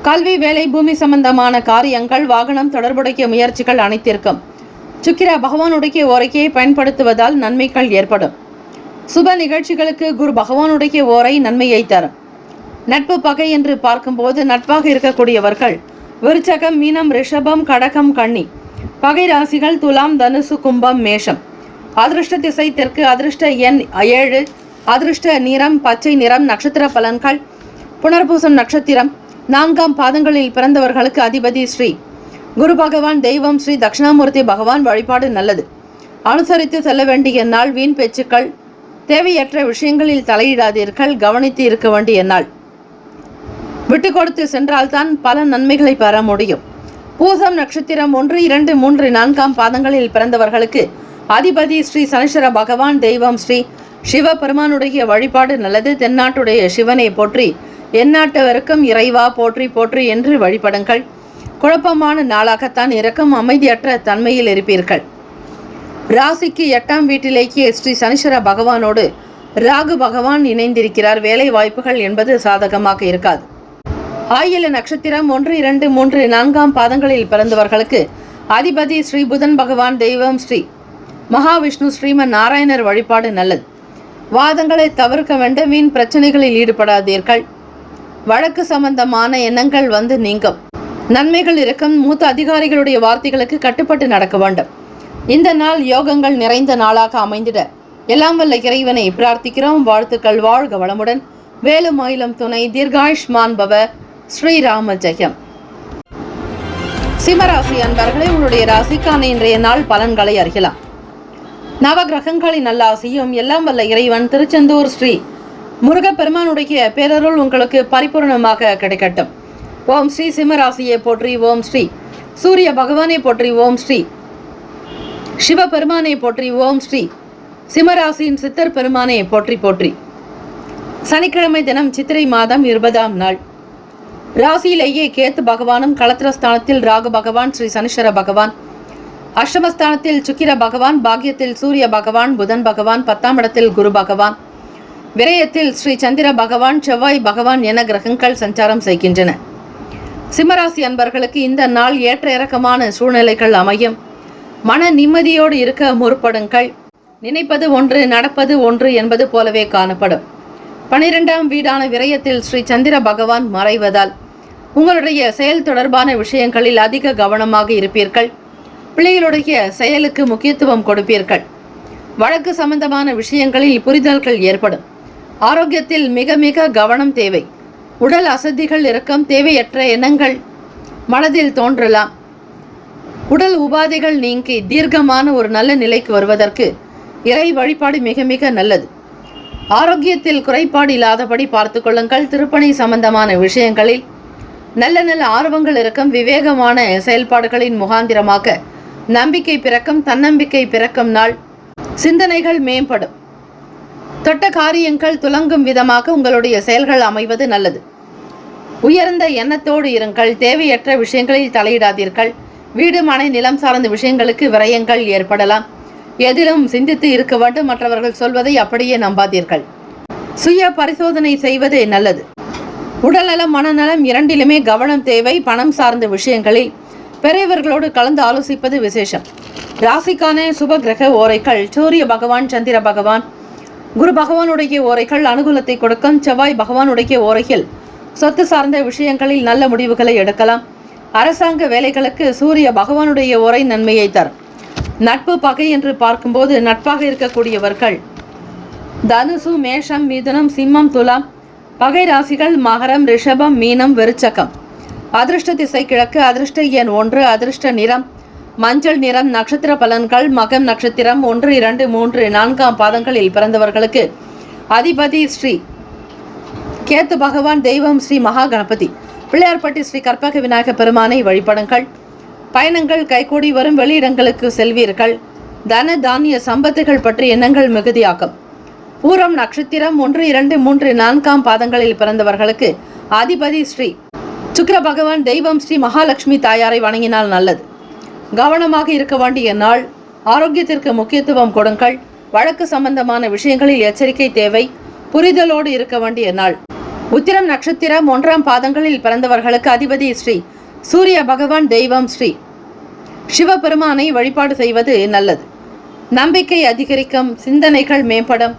கல்வி, வேலை, பூமி சம்பந்தமான காரியங்கள், வாகனம் தொடர்புடைய முயற்சிகள் அனைத்திற்கும் சுக்கிர பகவானுடைய ஓரையை பயன்படுத்துவதால் நன்மைகள் ஏற்படும். சுப நிகழ்ச்சிகளுக்கு குரு பகவானுடைய ஓரை நன்மையை தரும். நட்பு பகை என்று பார்க்கும்போது நட்பாக இருக்கக்கூடியவர்கள் விருச்சகம், மீனம், ரிஷபம், கடகம், கன்னி. பகை ராசிகள் துலாம், தனுசு, கும்பம், மேஷம். அதிர்ஷ்ட திசை தெற்கு. அதிர்ஷ்ட எண் 7. அதிர்ஷ்ட நிறம் பச்சை நிறம். நட்சத்திர பலன்கள். புனர்பூசம் நட்சத்திரம் 4ஆம் பாதங்களில் பிறந்தவர்களுக்கு அதிபதி ஸ்ரீ குரு பகவான், தெய்வம் ஸ்ரீ தட்சிணாமூர்த்தி பகவான் வழிபாடு நல்லது. அனுசரித்து செல்ல வேண்டிய நாள். வீண் பேச்சுக்கள், தேவையற்ற விஷயங்களில் தலையிடாதீர்கள். கவனித்து இருக்க வேண்டிய நாள். விட்டு கொடுத்து சென்றால்தான் பல நன்மைகளை பெற முடியும். பூசம் நட்சத்திரம் 1, 2, 3, 4ஆம் பாதங்களில் பிறந்தவர்களுக்கு அதிபதி ஸ்ரீ சனீஸ்வர பகவான், தெய்வம் ஸ்ரீ சிவபெருமானுடைய வழிபாடு நல்லது. தென்னாட்டுடைய சிவனை போற்றி, எந்நாட்டவருக்கும் இறைவா போற்றி போற்றி என்று வழிபடுங்கள். குழப்பமான நாளாகத்தான் இருக்கும். அமைதியற்ற தன்மையில் இருப்பீர்கள். ராசிக்கு 8ஆம் வீட்டிலேயே ஸ்ரீ சனீஸ்வர பகவானோடு ராகு பகவான் இணைந்திருக்கிறார். வேலை வாய்ப்புகள் என்பது சாதகமாக இருக்காது. ஆயில நட்சத்திரம் 1, 2, 3, 4ஆம் பாதங்களில் பிறந்தவர்களுக்கு அதிபதி ஸ்ரீ புதன் பகவான், தெய்வம் ஸ்ரீ மகாவிஷ்ணு ஸ்ரீமன் நாராயணர் வழிபாடு நல்லது. வாதங்களை தவிர்க்க வேண்டும். வீண் பிரச்சனைகளில் ஈடுபடாதீர்கள். வழக்கு சம்பந்தமான எண்ணங்கள் வந்து நீங்கும். நன்மைகள் இருக்கும். மூத்த அதிகாரிகளுடைய வார்த்தைகளுக்கு கட்டுப்பட்டு நடக்க வேண்டும். இந்த நாள் யோகங்கள் நிறைந்த நாளாக அமைந்திட எல்லாம் வல்ல இறைவனை பிரார்த்திக்கிறோம். வாழ்த்துக்கள். வாழ்க வளமுடன். வேலும் மயிலும் துணை. தீர்காயுஷ்மான் பவ. ஸ்ரீராம ஜெயம். சிம்மராசி அன்பர்களே, உங்களுடைய ராசிக்கான இன்றைய நாள் பலன்களை அறியலாம். நவகிரகங்களின் நல்லாசியும் எல்லாம் வல்ல இறைவன் திருச்செந்தூர் ஸ்ரீ முருகப்பெருமானுடைய பேரருள் உங்களுக்கு பரிபூர்ணமாக கிடைக்கட்டும். ஓம் ஸ்ரீ சிம்மராசியை போற்றி, ஓம் ஸ்ரீ சூரிய பகவானை போற்றி, ஓம் ஸ்ரீ சிவபெருமானை போற்றி, ஓம் ஸ்ரீ சிம்மராசியின் சித்தர் பெருமானை போற்றி போற்றி. சனிக்கிழமை தினம் சித்திரை மாதம் 20ஆம் நாள். ராசியிலேயே கேத்து பகவானும், களத்திரஸ்தானத்தில் ராகு பகவான், ஸ்ரீ சனீஸ்வர பகவான், அஷ்டமஸ்தானத்தில் சுக்கிர பகவான், பாக்கியத்தில் சூரிய பகவான், புதன் பகவான், 10ஆம் இடத்தில் குரு பகவான், விரயத்தில் ஸ்ரீ சந்திர பகவான், செவ்வாய் பகவான் என கிரகங்கள் சஞ்சாரம் செய்கின்றன. சிம்மராசி அன்பர்களுக்கு இந்த நாள் ஏற்ற இறக்கமான சூழ்நிலைகள் அமையும். மன நிம்மதியோடு இருக்க முற்படுங்கள். நினைப்பது ஒன்று, நடப்பது ஒன்று என்பது போலவே காணப்படும். 12ஆம் வீடான விரயத்தில் ஸ்ரீ சந்திர பகவான் மறைவதால் உங்களுடைய செயல் தொடர்பான விஷயங்களில் அதிக கவனமாக இருப்பீர்கள். பிள்ளைகளுடைய செயலுக்கு முக்கியத்துவம் கொடுப்பீர்கள். வழக்கு சம்பந்தமான விஷயங்களில் புரிதல்கள் ஏற்படும். ஆரோக்கியத்தில் மிக மிக கவனம் தேவை. உடல் அசதிகள் இருக்கும். தேவையற்ற எண்ணங்கள் மனதில் தோன்றலாம். உடல் உபாதைகள் நீங்கி தீர்க்கமான ஒரு நல்ல நிலைக்கு வருவதற்கு இறை வழிபாடு மிக மிக நல்லது. ஆரோக்கியத்தில் குறைபாடு இல்லாதபடி பார்த்து கொள்ளுங்கள். திருப்பணி சம்பந்தமான விஷயங்களில் நல்ல நல்ல ஆர்வங்கள் இருக்கும். விவேகமான செயல்பாடுகளின் முகாந்திரமாக நம்பிக்கை பிறக்கும். தன்னம்பிக்கை பிறக்கும் நாள். சிந்தனைகள் மேம்படும். தொட்ட காரியங்கள் துலங்கும் விதமாக உங்களுடைய செயல்கள் அமைவது நல்லது. உயர்ந்த எண்ணத்தோடு இருங்கள். தேவையற்ற விஷயங்களில் தலையிடாதீர்கள். வீடு, மனை, நிலம் சார்ந்த விஷயங்களுக்கு விரயங்கள் ஏற்படலாம். எதிலும் சிந்தித்து இருக்க வேண்டும். மற்றவர்கள் சொல்வதை அப்படியே நம்பாதீர்கள். சுய பரிசோதனை செய்வது நல்லது. உடல்நலம், மனநலம் இரண்டிலுமே கவனம் தேவை. பணம் சார்ந்த விஷயங்களில் பெரியவர்களோடு கலந்து ஆலோசிப்பது விசேஷம். ராசிக்கான சுப கிரக ஓரைகள் சூரிய பகவான், சந்திர பகவான், குரு பகவானுடைய ஓரைகள் அனுகூலத்தை கொடுக்கும். செவ்வாய் பகவானுடைய ஓரையில் சொத்து சார்ந்த விஷயங்களில் நல்ல முடிவுகளை எடுக்கலாம். அரசாங்க வேலைகளுக்கு சூரிய பகவானுடைய ஓரை நன்மையை தரும். நட்பு, பகை என்று பார்க்கும்போது நட்பாக இருக்கக்கூடியவர்கள் தனுசு, மேஷம், மிதுனம், சிம்மம், துலாம். பகை ராசிகள் மகரம், ரிஷபம், மீனம், விருச்சகம். அதிர்ஷ்ட திசை கிழக்கு. அதிர்ஷ்ட எண் 1. அதிர்ஷ்ட நிறம் மஞ்சள் நிறம். நட்சத்திர பலன்கள் மகம் நட்சத்திரம் 1, 2, 3, 4ஆம் பாதங்களில் பிறந்தவர்களுக்கு அதிபதி ஸ்ரீ கேத்து பகவான். தெய்வம் ஸ்ரீ மகா கணபதி. பிள்ளையார்பட்டி ஸ்ரீ கற்பக விநாயக பெருமானை வழிபடுங்கள். பயணங்கள் கைகூடி வரும். வெளியிடங்களுக்கு செல்வீர்கள். தன தானிய சம்பத்துகள் பற்றி எண்ணங்கள் மிகுதியாகும். பூரம் நட்சத்திரம் 1, 2, 3, 4ஆம் பாதங்களில் பிறந்தவர்களுக்கு அதிபதி ஸ்ரீ சுக்கிர பகவான். தெய்வம் ஸ்ரீ மகாலட்சுமி தாயாரை வணங்கினால் நல்லது. கவனமாக இருக்க வேண்டிய நாள். ஆரோக்கியத்திற்கு முக்கியத்துவம் கொடுங்கள். வழக்கு சம்பந்தமான விஷயங்களில் எச்சரிக்கை தேவை. புரிதலோடு இருக்க வேண்டிய நாள். உத்திரம் நட்சத்திரம் 1ஆம் பாதங்களில் பிறந்தவர்களுக்கு அதிபதி ஸ்ரீ சூரிய பகவான். தெய்வம் ஸ்ரீ சிவபெருமானை வழிபாடு செய்வது நல்லது. நம்பிக்கை அதிகரிக்கும். சிந்தனைகள் மேம்படும்.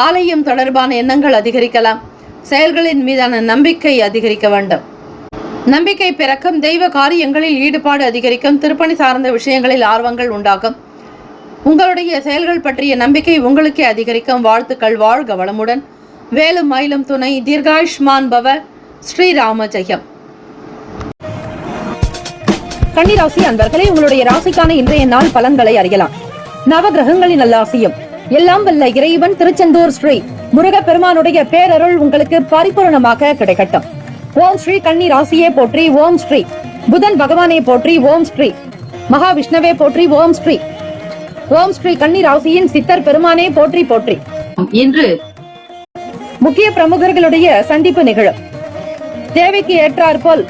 ஆலயம் தொடர்பான எண்ணங்கள் அதிகரிக்கலாம். செயல்களின் மீதான நம்பிக்கை அதிகரிக்க வேண்டும். நம்பிக்கை பிறக்கும். தெய்வ காரியங்களில் ஈடுபாடு அதிகரிக்கும். திருப்பணி சார்ந்த விஷயங்களில் ஆர்வங்கள் உண்டாகும். உங்களுடைய செயல்கள் பற்றிய நம்பிக்கை உங்களுக்கே அதிகரிக்கும். வாழ்த்துக்கள். வாழ்க வளமுடன். வேலும் மயிலும் துணை. தீர்காயுஷ்மான் பவ. ஸ்ரீராம ஜெயம். கன்னிராசி அன்பர்களே, உங்களுடைய ராசிக்கான இன்றைய நாள் பலன்களை அறியலாம். நவகிரகங்களின் நல்லாசியும் எல்லாம் வல்ல இறைவன் திருச்செந்தூர் ஸ்ரீ முருகப்பெருமானுடைய பேரருள் உங்களுக்கு பரிபூர்ணமாக கிடைக்கட்டும். ஓம் ஸ்ரீ கன்னி ராசியே போற்றி, ஓம் ஸ்ரீ புதன் பகவானே போற்றி, ஓம் ஸ்ரீ மகாவிஷ்ணவே போற்றி, ஓம் ஸ்ரீ கன்னி ராசியின் சித்தர் பெருமானே போற்றி போற்றி. இன்று முக்கிய பிரமுகர்களுடைய சந்திப்பு நிகழும். தேவைக்கு ஏற்றாற்போல்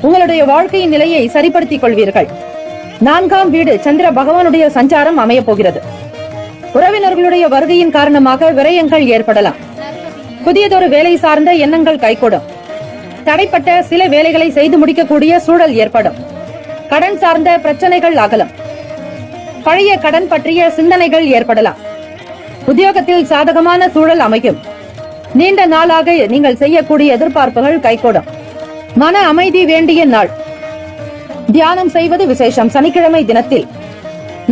உங்களுடைய வாழ்க்கையின் நிலையை சரிப்படுத்திக் கொள்வீர்கள். 4ஆம் வீடு சந்திர பகவானுடைய சஞ்சாரம் அமைய போகிறது. உறவினர்களுடைய வருகையின் காரணமாக விரயங்கள் ஏற்படலாம். புதியதொரு வேலை சார்ந்த எண்ணங்கள் கைகூடும். தடைப்பட்ட சில வேலைகளை செய்து முடிக்கக்கூடிய சூழல் ஏற்படும். கடன் சார்ந்த பிரச்சனைகள் அகலும். பழைய கடன் பற்றிய சிந்தனைகள் ஏற்படலாம். உத்தியோகத்தில் சாதகமான சூழல் அமையும். நீண்ட நாளாக நீங்கள் செய்யக்கூடிய எதிர்பார்ப்புகள் கைகூடும். மன அமைதி வேண்டிய நாள். தியானம் செய்வது விசேஷம். சனிக்கிழமை தினத்தில்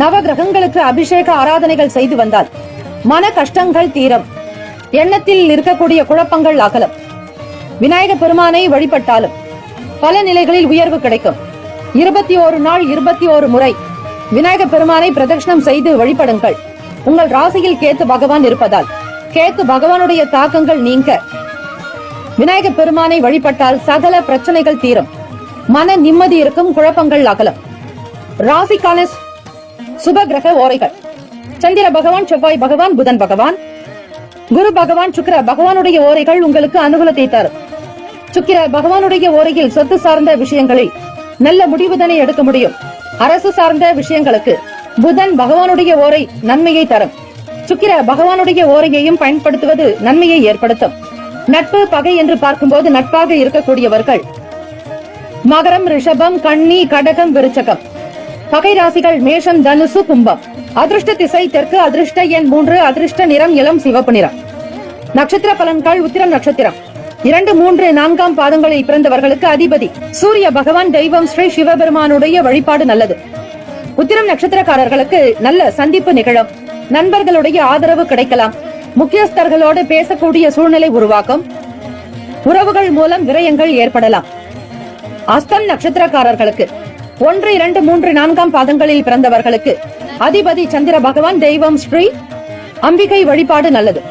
நவகிரகங்களுக்கு அபிஷேக ஆராதனைகள் செய்து வந்தால் மன கஷ்டங்கள் தீரும். எண்ணத்தில் இருக்கக்கூடிய குழப்பங்கள் அகலும். விநாயக பெருமானை வழிபட்டாலும் பல நிலைகளில் உயர்வு கிடைக்கும். 21 நாள் 21 முறை விநாயக பெருமானை பிரதட்சணம் செய்து வழிபடுங்கள். உங்கள் ராசியில் கேத்து பகவான் இருப்பதால் கேத்து பகவானுடைய தாக்கங்கள் நீங்க விநாயக பெருமானை வழிபட்டால் சகல பிரச்சனைகள் தீரும், மன நிம்மதி இருக்கும், குழப்பங்கள் அகலம். ராசிக்கான சுப கிரக ஓரைகள்: சந்திர பகவான், செவ்வாய் பகவான், புதன் பகவான், குரு பகவான், சுக்கிர பகவானுடைய ஓரைகள் உங்களுக்கு அனுகூலத்தை தரும். சுக்கிர பகவானுடைய ஓரையில் சொத்து சார்ந்த விஷயங்களில் நல்ல முடிவுதனை எடுக்க முடியும். அரசு சார்ந்த விஷயங்களுக்கு புதன் பகவானுடைய ஓரை நன்மையை தரும். சுக்கிர பகவானுடைய ஓரையையும் பயன்படுத்துவது நன்மையை ஏற்படுத்தும். நட்பு பகை என்று பார்க்கும்போது நட்பாக இருக்கக்கூடியவர்கள் மகரம், ரிஷபம், கன்னி, கடகம், விருச்சகம். பகை ராசிகள் மேஷம், தனுசு, கும்பம். அதிர்ஷ்ட திசை தெற்கு, அதிர்ஷ்ட எண் 3, அதிர்ஷ்ட நிறம் இளம் சிவப்பு நிறம். நட்சத்திர பலன்கள்: உத்திரம் நட்சத்திரம் 2, 3, 4 பாதங்களில் பிறந்தவர்களுக்கு அதிபதி சூரிய பகவான். தெய்வம் ஸ்ரீ சிவபெருமானுடைய வழிபாடு நல்லது. உத்திரம் நட்சத்திரக்காரர்களுக்கு நல்ல சந்திப்பு நிகழும். நண்பர்களுடைய ஆதரவு கிடைக்கலாம். முக்கியஸ்தர்களோடு பேசக்கூடிய சூழ்நிலை உருவாக்கும். உறவுகள் மூலம் விரயங்கள் ஏற்படலாம். அஸ்தம் நட்சத்திரக்காரர்களுக்கு 1, 2, 3, 4 பாதங்களில் பிறந்தவர்களுக்கு அதிபதி சந்திர பகவான். தெய்வம் ஸ்ரீ அம்பிகை வழிபாடு நல்லது.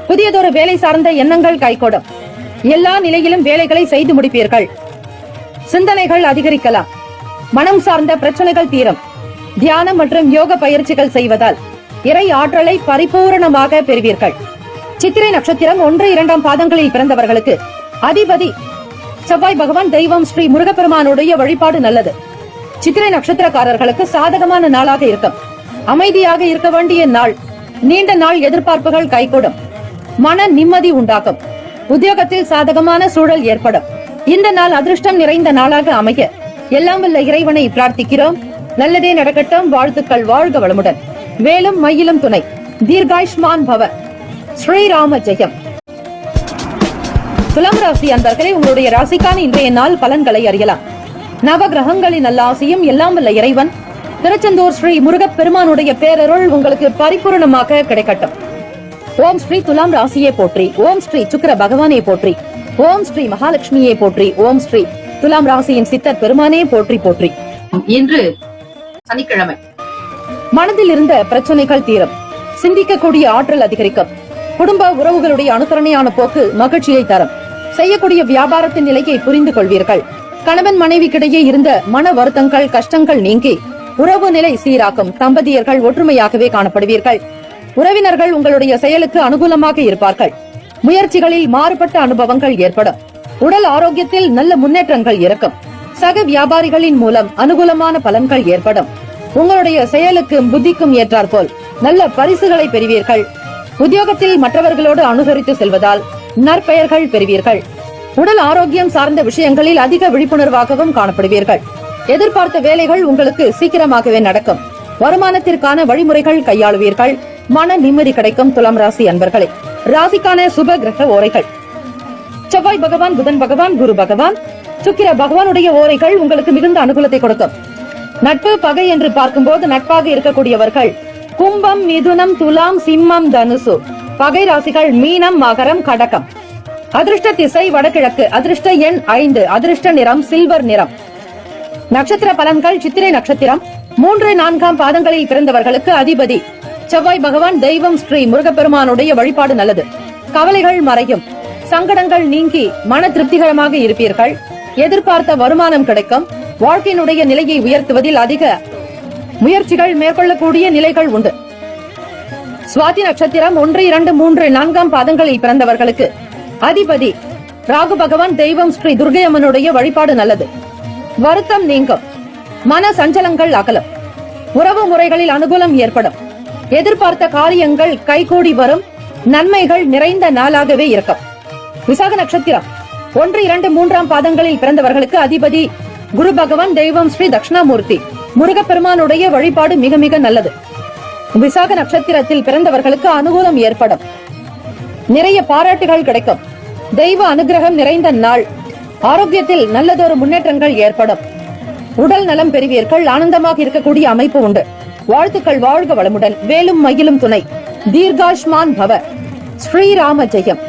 புதியதொரு வேலை சார்ந்த எண்ணங்கள் கைகூடும். எல்லா நிலையிலும் வேலைகளை செய்து முடிப்பீர்கள். சிந்தனைகள் அதிகரிக்கலாம். மனம் சார்ந்த பிரச்சனைகள் தீரும். தியானம் மற்றும் யோக பயிற்சிகள் செய்வதால் இறை ஆற்றலை பரிபூரணமாக பெறுவீர்கள். சித்திரை நட்சத்திரம் 1, 2 பாதங்களில் பிறந்தவர்களுக்கு அதிபதி செவ்வாய் பகவான். தெய்வம் ஸ்ரீ முருகப்பெருமானுடைய வழிபாடு நல்லது. சித்திரை நட்சத்திரக்காரர்களுக்கு சாதகமான நாளாக இருக்கும். அமைதியாக இருக்க வேண்டிய நாள். நீண்ட நாள் எதிர்பார்ப்புகள் கைகூடும். மன நிம்மதி உண்டாகும். உத்தியோகத்தில் சாதகமான சூழல் ஏற்படும். இந்த நாள் அதிர்ஷ்டம் நிறைந்த நாளாக அமைய எல்லாம் வல்ல இறைவனை பிரார்த்திக்கிறோம். நல்லதே நடக்கட்டும். வாழ்த்துக்கள். வாழ்க வளமுடன். வேலும் மயிலும் துணை. தீர்காயுஷ்மான் பவ. ஸ்ரீராம ஜெயம். துலாம் ராசி அன்பர்களே, உங்களுடைய ராசிக்கான இன்றைய நாள் பலன்களை அறியலாம். நவ கிரகங்களின் நல்ல ஆசையும் எல்லாம் வல்ல இறைவன் திருச்செந்தூர் ஸ்ரீ முருகப் பெருமானுடைய பேரருள் உங்களுக்கு பரிபூர்ணமாக கிடைக்கட்டும். ஓம் ஸ்ரீ துலாம் ராசியை போற்றி. ஓம் ஸ்ரீ சுக்கிர பகவானை போற்றி. ஓம் ஸ்ரீ மகாலட்சுமியை போற்றி. ஓம் ஸ்ரீ துலாம் ராசியின் சித்தர் பெருமானே போற்றி போற்றி. இன்று சனிக்கிழமை. மனதில் இருந்த பிரச்சனைகள் தீரும். சிந்திக்கக்கூடிய ஆற்றல் அதிகரிக்கும். குடும்ப உறவுகளுடைய அனுசரணையான போக்கு மகிழ்ச்சியை தரும். செய்யக்கூடிய வியாபாரத்தின் நிலையை புரிந்து கொள்வீர்கள். கணவன் மனைவிக்கிடையே இருந்த மன வருத்தங்கள், கஷ்டங்கள் நீங்கி உறவு நிலை சீராக்கும். தம்பதியர்கள் ஒற்றுமையாகவே காணப்படுவீர்கள். உறவினர்கள் உங்களுடைய செயலுக்கு அனுகூலமாக இருப்பார்கள். முயற்சிகளில் மாறுபட்ட அனுபவங்கள் ஏற்படும். உடல் ஆரோக்கியத்தில் நல்ல முன்னேற்றங்கள் இருக்கும். சக வியாபாரிகளின் மூலம் அனுகூலமான பலன்கள் ஏற்படும். உங்களுடைய செயலுக்கும் புத்திக்கும் ஏற்றாற்போல் நல்ல பரிசுகளை பெறுவீர்கள். உத்தியோகத்தில் மற்றவர்களோடு அனுசரித்து செல்வதால் நற்பெயர்கள் பெறுவீர்கள். உடல் ஆரோக்கியம் சார்ந்த விஷயங்களில் அதிக விழிப்புணர்வாகவும் காணப்படுவீர்கள். எதிர்பார்த்த வேலைகள் உங்களுக்கு சீக்கிரமாகவே நடக்கும். வருமானத்திற்கான வழிமுறைகள் கையாளுவீர்கள். மன நிம்மதி கிடைக்கும். துலாம் ராசி அன்பர்களே, ராசிக்கான சுப கிரக ஓரைகள்: செவ்வாய் பகவான், புதன் பகவான், குரு பகவான், சுக்கிர பகவானுடைய ஓரைகள் உங்களுக்கு மிகுந்த அனுகூலத்தை கொடுக்கும். நட்பு பகை என்று பார்க்கும்போது நட்பாக இருக்கக்கூடியவர்கள் கும்பம், மிதுனம், துலாம், சிம்மம், தனுசு. பகை ராசிகள் மீனம், மகரம், கடகம். அதிர்ஷ்ட திசை வடகிழக்கு. அதிர்ஷ்ட எண் 5. அதிர்ஷ்ட நிறம் சில்வர் நிறம். நட்சத்திர பலன்கள்: சித்திரை நட்சத்திரம் 3, 4 பாதங்களில் பிறந்தவர்களுக்கு அதிபதி செவ்வாய் பகவான். தெய்வம் ஸ்ரீ முருகப்பெருமானுடைய வழிபாடு நல்லது. கவலைகள் மறையும். சங்கடங்கள் நீங்கி மன திருப்திகரமாக இருப்பீர்கள். எதிர்பார்த்த வருமானம் கிடைக்கும். வாழ்க்கையினுடைய நிலையை உயர்த்துவதில் அதிக முயற்சிகள் மேற்கொள்ளக்கூடிய நிலைகள் உண்டு. சுவாதி நட்சத்திரம் 1, 2, 3, 4 பாதங்களில் பிறந்தவர்களுக்கு அதிபதி ராகு பகவான். தெய்வம் ஸ்ரீ துர்கை அம்மனுடைய வழிபாடு நல்லது. வருத்தம் நீங்கும். மன சஞ்சலங்கள் அகலும். உறவு முறைகளில் அனுகூலம் ஏற்படும். எதிர்பார்த்த காரியங்கள் கைகூடி வரும். நன்மைகள் நிறைந்த நாளாகவே இருக்கும். விசாக நட்சத்திரம் 1, 2, 3 பாதங்களில் பிறந்தவர்களுக்கு அதிபதி குரு பகவான். தெய்வம் ஸ்ரீ தட்சிணாமூர்த்தி. முருகப்பெருமானுடைய வழிபாடு மிக மிக நல்லது. விசாக நட்சத்திரத்தில் பிறந்தவர்களுக்கு அனுகூலம் ஏற்படும். நிறைய பாராட்டுகள் கிடைக்கும். தெய்வ அனுகிரகம் நிறைந்த நாள். ஆரோக்கியத்தில் நல்லதொரு முன்னேற்றங்கள் ஏற்படும். உடல் நலம் பெறுவீர்கள். ஆனந்தமாக இருக்கக்கூடிய அமைப்பு உண்டு. வாழ்த்துக்கள். வாழ்க வளமுடன். வேலும் மயிலும் துணை. தீர்காயுஷ்மான் பவ. ஸ்ரீராம ஜெயம்.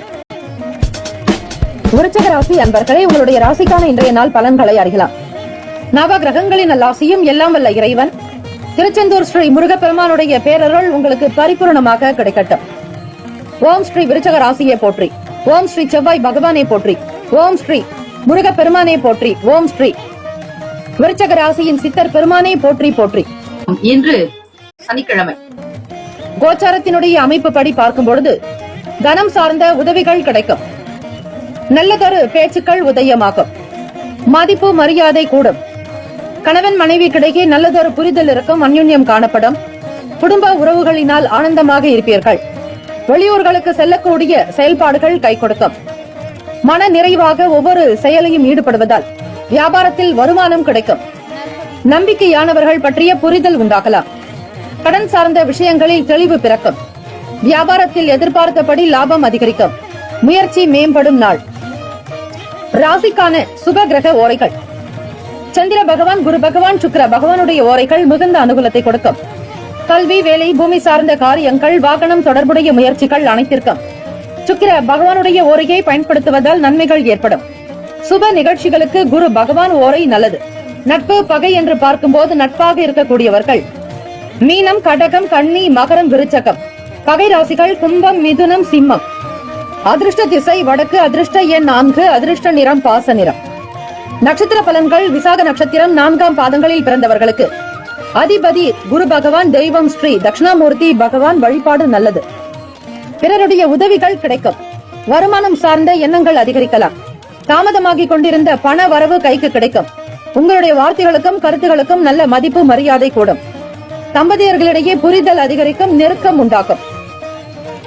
விருச்சிக ராசி அன்பர்களே, உங்களுடைய ராசிக்கான இன்றைய நாள் பலன்களை அறியலாம். நவ கிரகங்களின் நல்லாசியும் எல்லாம் வல்ல இறைவன் திருச்செந்தூர் ஸ்ரீ முருகப்பெருமானுடைய பேரருள் உங்களுக்கு பரிபூர்ணமாக கிடைக்கட்டும். ஓம் ஸ்ரீ விருச்சக ராசியை போற்றி. ஓம் ஸ்ரீ செவ்வாய் பகவானை போற்றி. ஓம் ஸ்ரீ முருகப்பெருமானை போற்றி. ஓம் ஸ்ரீ விருச்சக ராசியின் சித்தர் பெருமானை போற்றி போற்றி. இன்று சனிக்கிழமை. கோச்சாரத்தினுடைய அமைப்பு படி பார்க்கும் பொழுது தனம் சார்ந்த உதவிகள் கிடைக்கும். நல்லதொரு பேச்சுக்கள் உதயமாகும். மதிப்பு மரியாதை கூடும். கணவன் மனைவிக்கிடையே நல்லதொரு புரிதல் இருக்கும். அந்யுன்யம் காணப்படும். குடும்ப உறவுகளினால் ஆனந்தமாக இருப்பீர்கள். வெளியூர்களுக்கு செல்லக்கூடிய செயல்பாடுகள் கை கொடுக்கும். மன நிறைவாக ஒவ்வொரு செயலையும் ஈடுபடுவதால் வியாபாரத்தில் வருமானம் கிடைக்கும். நம்பிக்கையானவர்கள் பற்றிய புரிதல் உண்டாகலாம். கடன் சார்ந்த விஷயங்களில் தெளிவு பிறக்கும். வியாபாரத்தில் எதிர்பார்த்தபடி லாபம் அதிகரிக்கும். முயற்சி மேம்படும் நாள். ராசிக்கான சுப கிரக ஓரைகள். சந்திர பகவான், குரு பகவான், சுக்கிர பகவானுடைய ஓரைகள் மிகுந்த அனுகூலத்தை கொடுக்கும். கல்வி, வேலை, பூமி சார்ந்த காரியங்கள், வாகனம் தொடர்புடைய முயற்சிகள் அனைத்திற்கும் சுக்கிர பகவானுடைய ஓரையை பயன்படுத்துவதால் நன்மைகள் ஏற்படும். சுப நிகழ்ச்சிகளுக்கு குரு பகவான் ஓரை நல்லது. நட்பு, பகை என்று பார்க்கும்போது நட்பாக இருக்கக்கூடியவர்கள் மீனம், கடகம், கன்னி, மகரம், விருச்சகம். பகை ராசிகள் கும்பம், மிதுனம், சிம்மம். அதிர்ஷ்ட திசை வடக்கு. அதிர்ஷ்ட எண் 4. அதிர்ஷ்ட நிறம் பாச நிறம். நட்சத்திர பலன்கள். விசாக நட்சத்திரம் 4ஆம் பாதங்களில் பிறந்தவர்களுக்கு அதிபதி குரு பகவான், தெய்வம் ஸ்ரீ தட்சிணாமூர்த்தி பகவான் வழிபாடு நல்லது. பிறருடைய உதவிகள் கிடைக்கும். வருமானம் சார்ந்த எண்ணங்கள் அதிகரிக்கலாம். தாமதமாகிக் கொண்டிருந்த பண வரவு கைக்கு கிடைக்கும். உங்களுடைய வார்த்தைகளுக்கும் கருத்துகளுக்கும் நல்ல மதிப்பு மரியாதை கூடும். தம்பதியர்களிடையே புரிதல் அதிகரிக்கும். நெருக்கம் உண்டாகும்.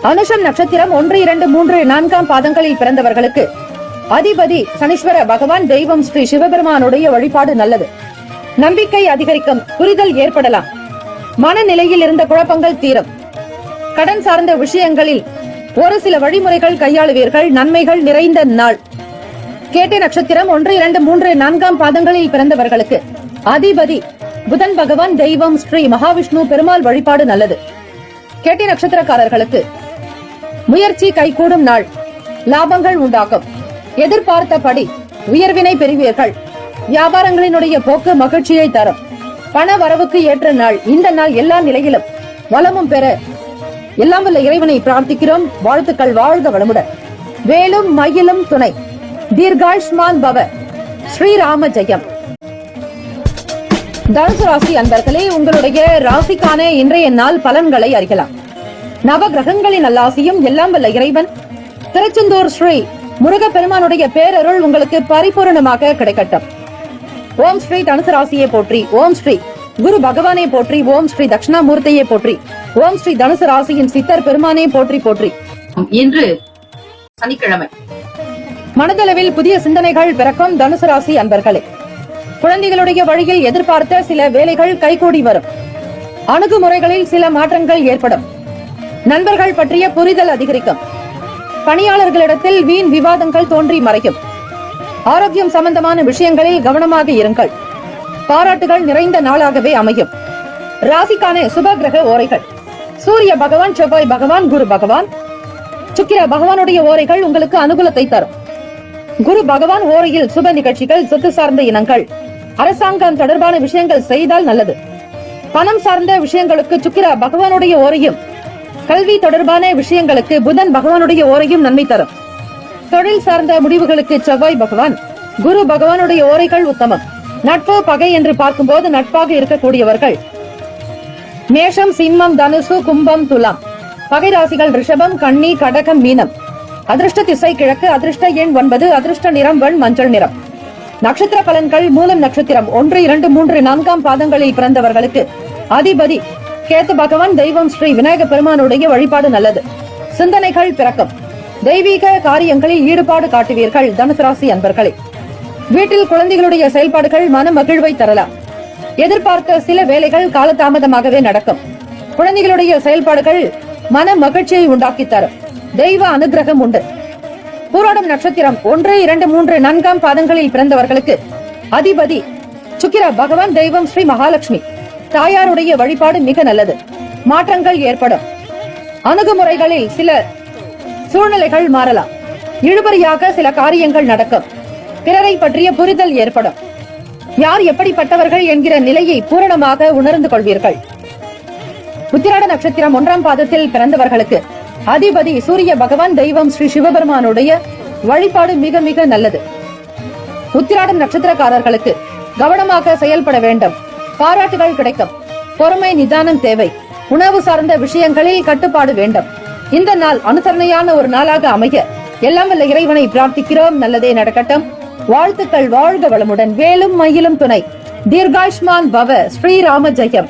அனுஷம் நட்சத்திரம் 1, 2, 3, 4ஆம் பாதங்களில் பிறந்தவர்களுக்கு அதிபதி சனீஸ்வர பகவான், தெய்வம் ஸ்ரீ சிவபெருமானுடைய வழிபாடு நல்லது. நம்பிக்கை அதிகரிக்கும். புரிதல் ஏற்படலாம். மனநிலையில் இருந்த குழப்பங்கள் தீரும். கடன் சார்ந்த விஷயங்களில் ஒரு சில வழிமுறைகள் கையாளுவீர்கள். நன்மைகள் நிறைந்த நாள். கேட்டை நட்சத்திரம் 1, 2, 3, 4ஆம் பாதங்களில் பிறந்தவர்களுக்கு அதிபதி புதன் பகவான், தெய்வம் ஸ்ரீ மகாவிஷ்ணு பெருமாள் வழிபாடு நல்லது. கேட்டை நட்சத்திரக்காரர்களுக்கு முயற்சி கைகூடும் நாள். லாபங்கள் உண்டாகும். எதிர்பார்த்தபடி உயர்வினை பெறுவீர்கள். வியாபாரங்களினுடைய போக்கு மகிழ்ச்சியை தரும். பண வரவுக்கு ஏற்ற நாள். இந்த நாள் எல்லா நிலையிலும் வளமும் பெற எல்லாம் வல்ல இறைவனை பிரார்த்திக்கிறோம். வாழ்த்துக்கள். வாழ்க வளமுடன். வேலும் மயிலும் துணை. தீர்காயுஷ்மான் பவ. ஸ்ரீராம ஜெயம். தனுசு ராசி அன்பர்களே, உங்களுடைய ராசிக்கான இன்றைய நாள் பலன்களை அறியலாம். நவ கிரகங்களின் நல்லாசியும் எல்லாம் வல்ல இறைவன் திருச்செந்தூர் ஸ்ரீ முருகப்பெருமானுடைய பேரருள் உங்களுக்கு பரிபூரணமாக கிடைக்கட்டும். ஓம் ஸ்ரீ தனுசு ராசியை போற்றி. ஓம் ஸ்ரீ குரு பகவானை போற்றி. ஓம் ஸ்ரீ தட்சிணாமூர்த்தியை போற்றி. ஓம் ஸ்ரீ தனுசு ராசியின் சித்தர் பெருமானை போற்றி போற்றி. இன்று சனிக்கிழமை. மனதளவில் புதிய சிந்தனைகள் பிறக்கும். தனுசு ராசி அன்பர்களே, குழந்தைகளுடைய வழியில் எதிர்பார்த்த சில வேலைகள் கைகூடி வரும். அணுகுமுறைகளில் சில மாற்றங்கள் ஏற்படும். நண்பர்கள் பற்றிய புரிதல் அதிகரிக்கும். பணியாளர்களிடத்தில் வீண் விவாதங்கள் தோன்றி மறையும். ஆரோக்கியம் சம்பந்தமான விஷயங்களில் கவனமாக இருங்கள். பாராட்டுகள் நிறைந்த நாளாகவே அமையும். ராசிக்கான சுப கிரக ஓரைகள். சூரிய பகவான், செவ்வாய் பகவான், குரு பகவான், சுக்கிர பகவானுடைய ஓரைகள் உங்களுக்கு அனுகூலத்தை தரும். குரு பகவான் ஓரையில் சுப நிகழ்ச்சிகள், சொத்து சார்ந்த இனங்கள், அரசாங்கம் தொடர்பான விஷயங்கள் செய்தால் நல்லது. பணம் சார்ந்த விஷயங்களுக்கு சுக்கிர பகவானுடைய ஓரையும், கல்வி தொடர்பான விஷயங்களுக்கு புதன் பகவானுடைய ஓரையும் நன்மை தரும். தொழில் சார்ந்த முடிவுகளுக்கு செவ்வாய் பகவான், குரு பகவானுடைய ஓரைகள் உத்தமம். நட்பு, பகை என்று பார்க்கும்போது நட்பாக இருக்கக்கூடியவர்கள் மேஷம், சிம்மம், தனுசு, கும்பம், துலாம். பகை ராசிகள் ரிஷபம், கன்னி, கடகம், மீனம். அதிர்ஷ்ட திசை கிழக்கு. அதிர்ஷ்ட எண் 9. அதிர்ஷ்ட நிறம் வெண் மஞ்சள் நிறம். நட்சத்திர பலன்கள். மூலம் நட்சத்திரம் 1, 2, 3, 4ஆம் பாதங்களில் பிறந்தவர்களுக்கு அதிபதி கேத்து பகவான், தெய்வம் ஸ்ரீ விநாயக பெருமானுடைய வழிபாடு நல்லது. சிந்தனைகள் பிறக்கும். தெய்வீக காரியங்களில் ஈடுபாடு காட்டுவீர்கள். தனுசு ராசி அன்பர்களே, வீட்டில் குழந்தைகளுடைய செயல்பாடுகள் மன மகிழ்வை தரலாம். எதிர்பார்த்த சில வேலைகள் காலதாமதமாகவே நடக்கும். குழந்தைகளுடைய செயல்பாடுகள் மன மகிழ்ச்சியை உண்டாக்கி தரும். தெய்வ அனுகிரகம் உண்டு. பூராடம் நட்சத்திரம் 1, 2, 3, 4ஆம் பாதங்களில் பிறந்தவர்களுக்கு அதிபதி சுக்கிர பகவான், தெய்வம் ஸ்ரீ மகாலட்சுமி. தாயாருடைய வழிபாடு மிக நல்லது. மாற்றங்கள் ஏற்படும். அணுகுமுறைகளில் சில சூழ்நிலைகள் மாறலாம். இழுபறியாக சில காரியங்கள் நடக்கும். பிறரை பற்றிய புரிதல் ஏற்படும். யார் எப்படிப்பட்டவர்கள் என்கிற நிலையை பூரணமாக உணர்ந்து கொள்வீர்கள். உத்திராட நட்சத்திரம் 1ஆம் பாதத்தில் பிறந்தவர்களுக்கு அதிபதி சூரிய பகவான் தெய்வம் ஸ்ரீ சிவபெருமானுடைய வழிபாடு மிக மிக நல்லது. உத்திராடம் நட்சத்திரக்காரர்களுக்கு கவனமாக செயல்பட வேண்டும். பாராட்டுகள் கிடைக்கும். பொறுமை நிதானம் தேவை. உணவு சார்ந்த விஷயங்களில் கட்டுப்பாடு வேண்டும். இந்த நாள் அனுசரணையான ஒரு நாளாக அமைய எல்லாம் வல்ல இறைவனை பிரார்த்திக்கிறோம். நல்லதே நடக்கட்டும். வாழ்த்துக்கள். வாழ்க வளமுடன். வேலும் மயிலும் துணை. தீர்காயுஷ்மான் பவ. ஸ்ரீராம ஜெயம்.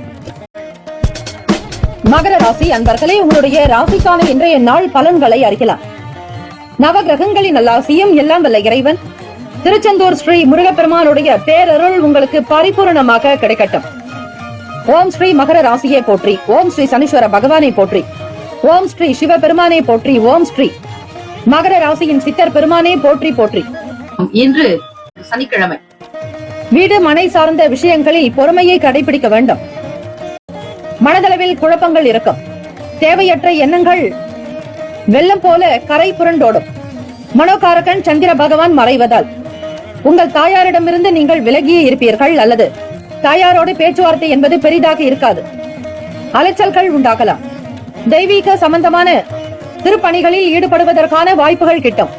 மகர ராசி அன்பர்களே, உங்களுடைய ராசிக்கான இன்றைய நாள் பலன்களை அறியலாம். நவ கிரகங்களின் நல்லாசியும் எல்லாம் வல்ல இறைவன் திருச்செந்தூர் ஸ்ரீ முருகப்பெருமானுடைய பேரருள் உங்களுக்கு பரிபூர்ணமாக கிடைக்கட்டும். ஓம் ஸ்ரீ மகர ராசியை போற்றி. ஓம் ஸ்ரீ சனீஸ்வர பகவானை போற்றி. ஓம் ஸ்ரீ சிவபெருமானை போற்றி. ஓம் ஸ்ரீ மகர ராசியின் சித்தர் பெருமானே போற்றி போற்றி. இன்று சனிக்கிழமை. வீடு மனை சார்ந்த விஷயங்களில் பொறுமையை கடைபிடிக்க வேண்டும். மனதளவில் குழப்பங்கள் இருக்கும். தேவையற்ற எண்ணங்கள் வெள்ளம் போல கரை புரண்டோடும். மனோகாரகன் சந்திர பகவான் மறைவதால் உங்கள் தாயாரிடமிருந்து நீங்கள் விலகியே இருப்பீர்கள், அல்லது தாயாரோடு பேச்சுவார்த்தை என்பது பெரிதாக இருக்காது. அலைச்சல்கள் உண்டாகலாம். தெய்வீக சம்பந்தமான திருப்பணிகளில் ஈடுபடுவதற்கான வாய்ப்புகள் கிட்டும்.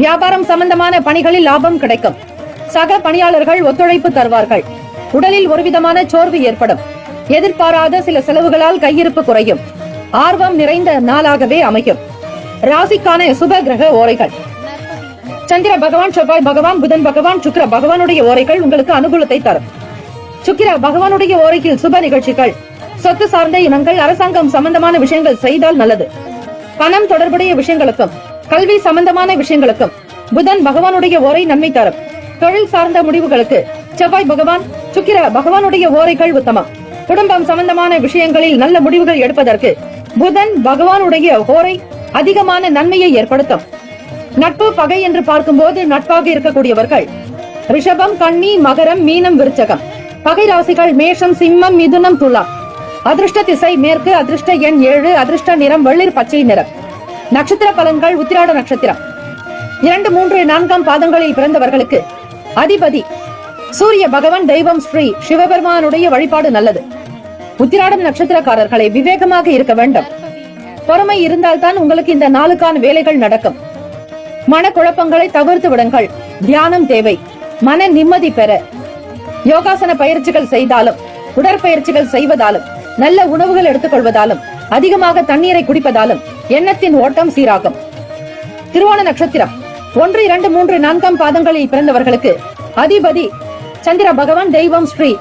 வியாபாரம் சம்பந்தமான பணிகளில் லாபம் கிடைக்கும். சக பணியாளர்கள் ஒத்துழைப்பு தருவார்கள். உடலில் ஒருவிதமான சோர்வு ஏற்படும். எதிர்பாராத சில செலவுகளால் கையிருப்பு குறையும். ஆர்வம் நிறைந்த நாளாகவே அமையும். ராசிக்கான சுப கிரக ஓரைகள். சந்திர பகவான், செவ்வாய் பகவான், புதன் பகவான், சுக்கிர பகவானுடைய ஓரைகள் உங்களுக்கு அனுகூலத்தை தரும். சுக்கிர பகவானுடைய ஓரையில் சுப நிகழ்ச்சிகள், சொத்து சார்ந்த இனங்கள், அரசாங்கம் சம்பந்தமான விஷயங்கள் செய்தால் நல்லது. பணம் தொடர்புடைய விஷயங்களுக்கும் கல்வி சம்பந்தமான விஷயங்களுக்கும் புதன் பகவானுடைய ஓரை நன்மை தரும். தொழில் சார்ந்த முடிவுகளுக்கு செவ்வாய் பகவான், சுக்கிர பகவானுடைய ஓரைகள் உத்தமம். குடும்பம் சம்பந்தமான விஷயங்களில் நல்ல முடிவுகள் எடுப்பதற்கு புதன் பகவானுடைய ஓரை அதிகமான நன்மையை ஏற்படுத்தும். நட்பு பகை என்று பார்க்கும்போது நட்பாக இருக்கக்கூடியவர்கள் ரிஷபம், கன்னி, மகரம், மீனம், விருச்சகம். பகை ராசிகள் மேஷம், சிம்மம், மிதுனம், துலாம். அதிர்ஷ்ட திசை மேற்கு. அதிர்ஷ்ட எண் 7. அதிர்ஷ்ட நிறம் வெளிர் பச்சை நிறம். நட்சத்திர பலன்கள். உத்திராட நட்சத்திரம் 2, 3, 4ஆம் பாதங்களில் பிறந்தவர்களுக்கு அதிபதி சூரிய பகவான் தெய்வம் ஸ்ரீ சிவபெருமானுடைய வழிபாடு நல்லது. உத்திராடம் நட்சத்திரக்காரர்களை விவேகமாக இருக்க வேண்டும். பொறுமை இருந்தால்தான் உங்களுக்கு இந்த நாளுக்கான வேலைகள் நடக்கும். மனக்குழப்பங்களை தவிர்த்து விடுங்கள். தியானம் தேவை. மன நிம்மதி பெற யோகாசன பயிற்சிகள் செய்தாலும், உடற்பயிற்சிகள் செய்வதாலும், நல்ல உணவுகள் எடுத்துக்கொள்வதாலும், அதிகமாக தண்ணீரை குடிப்பதாலும் எண்ணத்தின் ஓட்டம் சீராகும். திருவோண நட்சத்திரம் 1, 2, 3, 4ஆம் பாதங்களில் பிறந்தவர்களுக்கு அதிபதி சந்திர பகவான் தெய்வம் ஸ்ரீ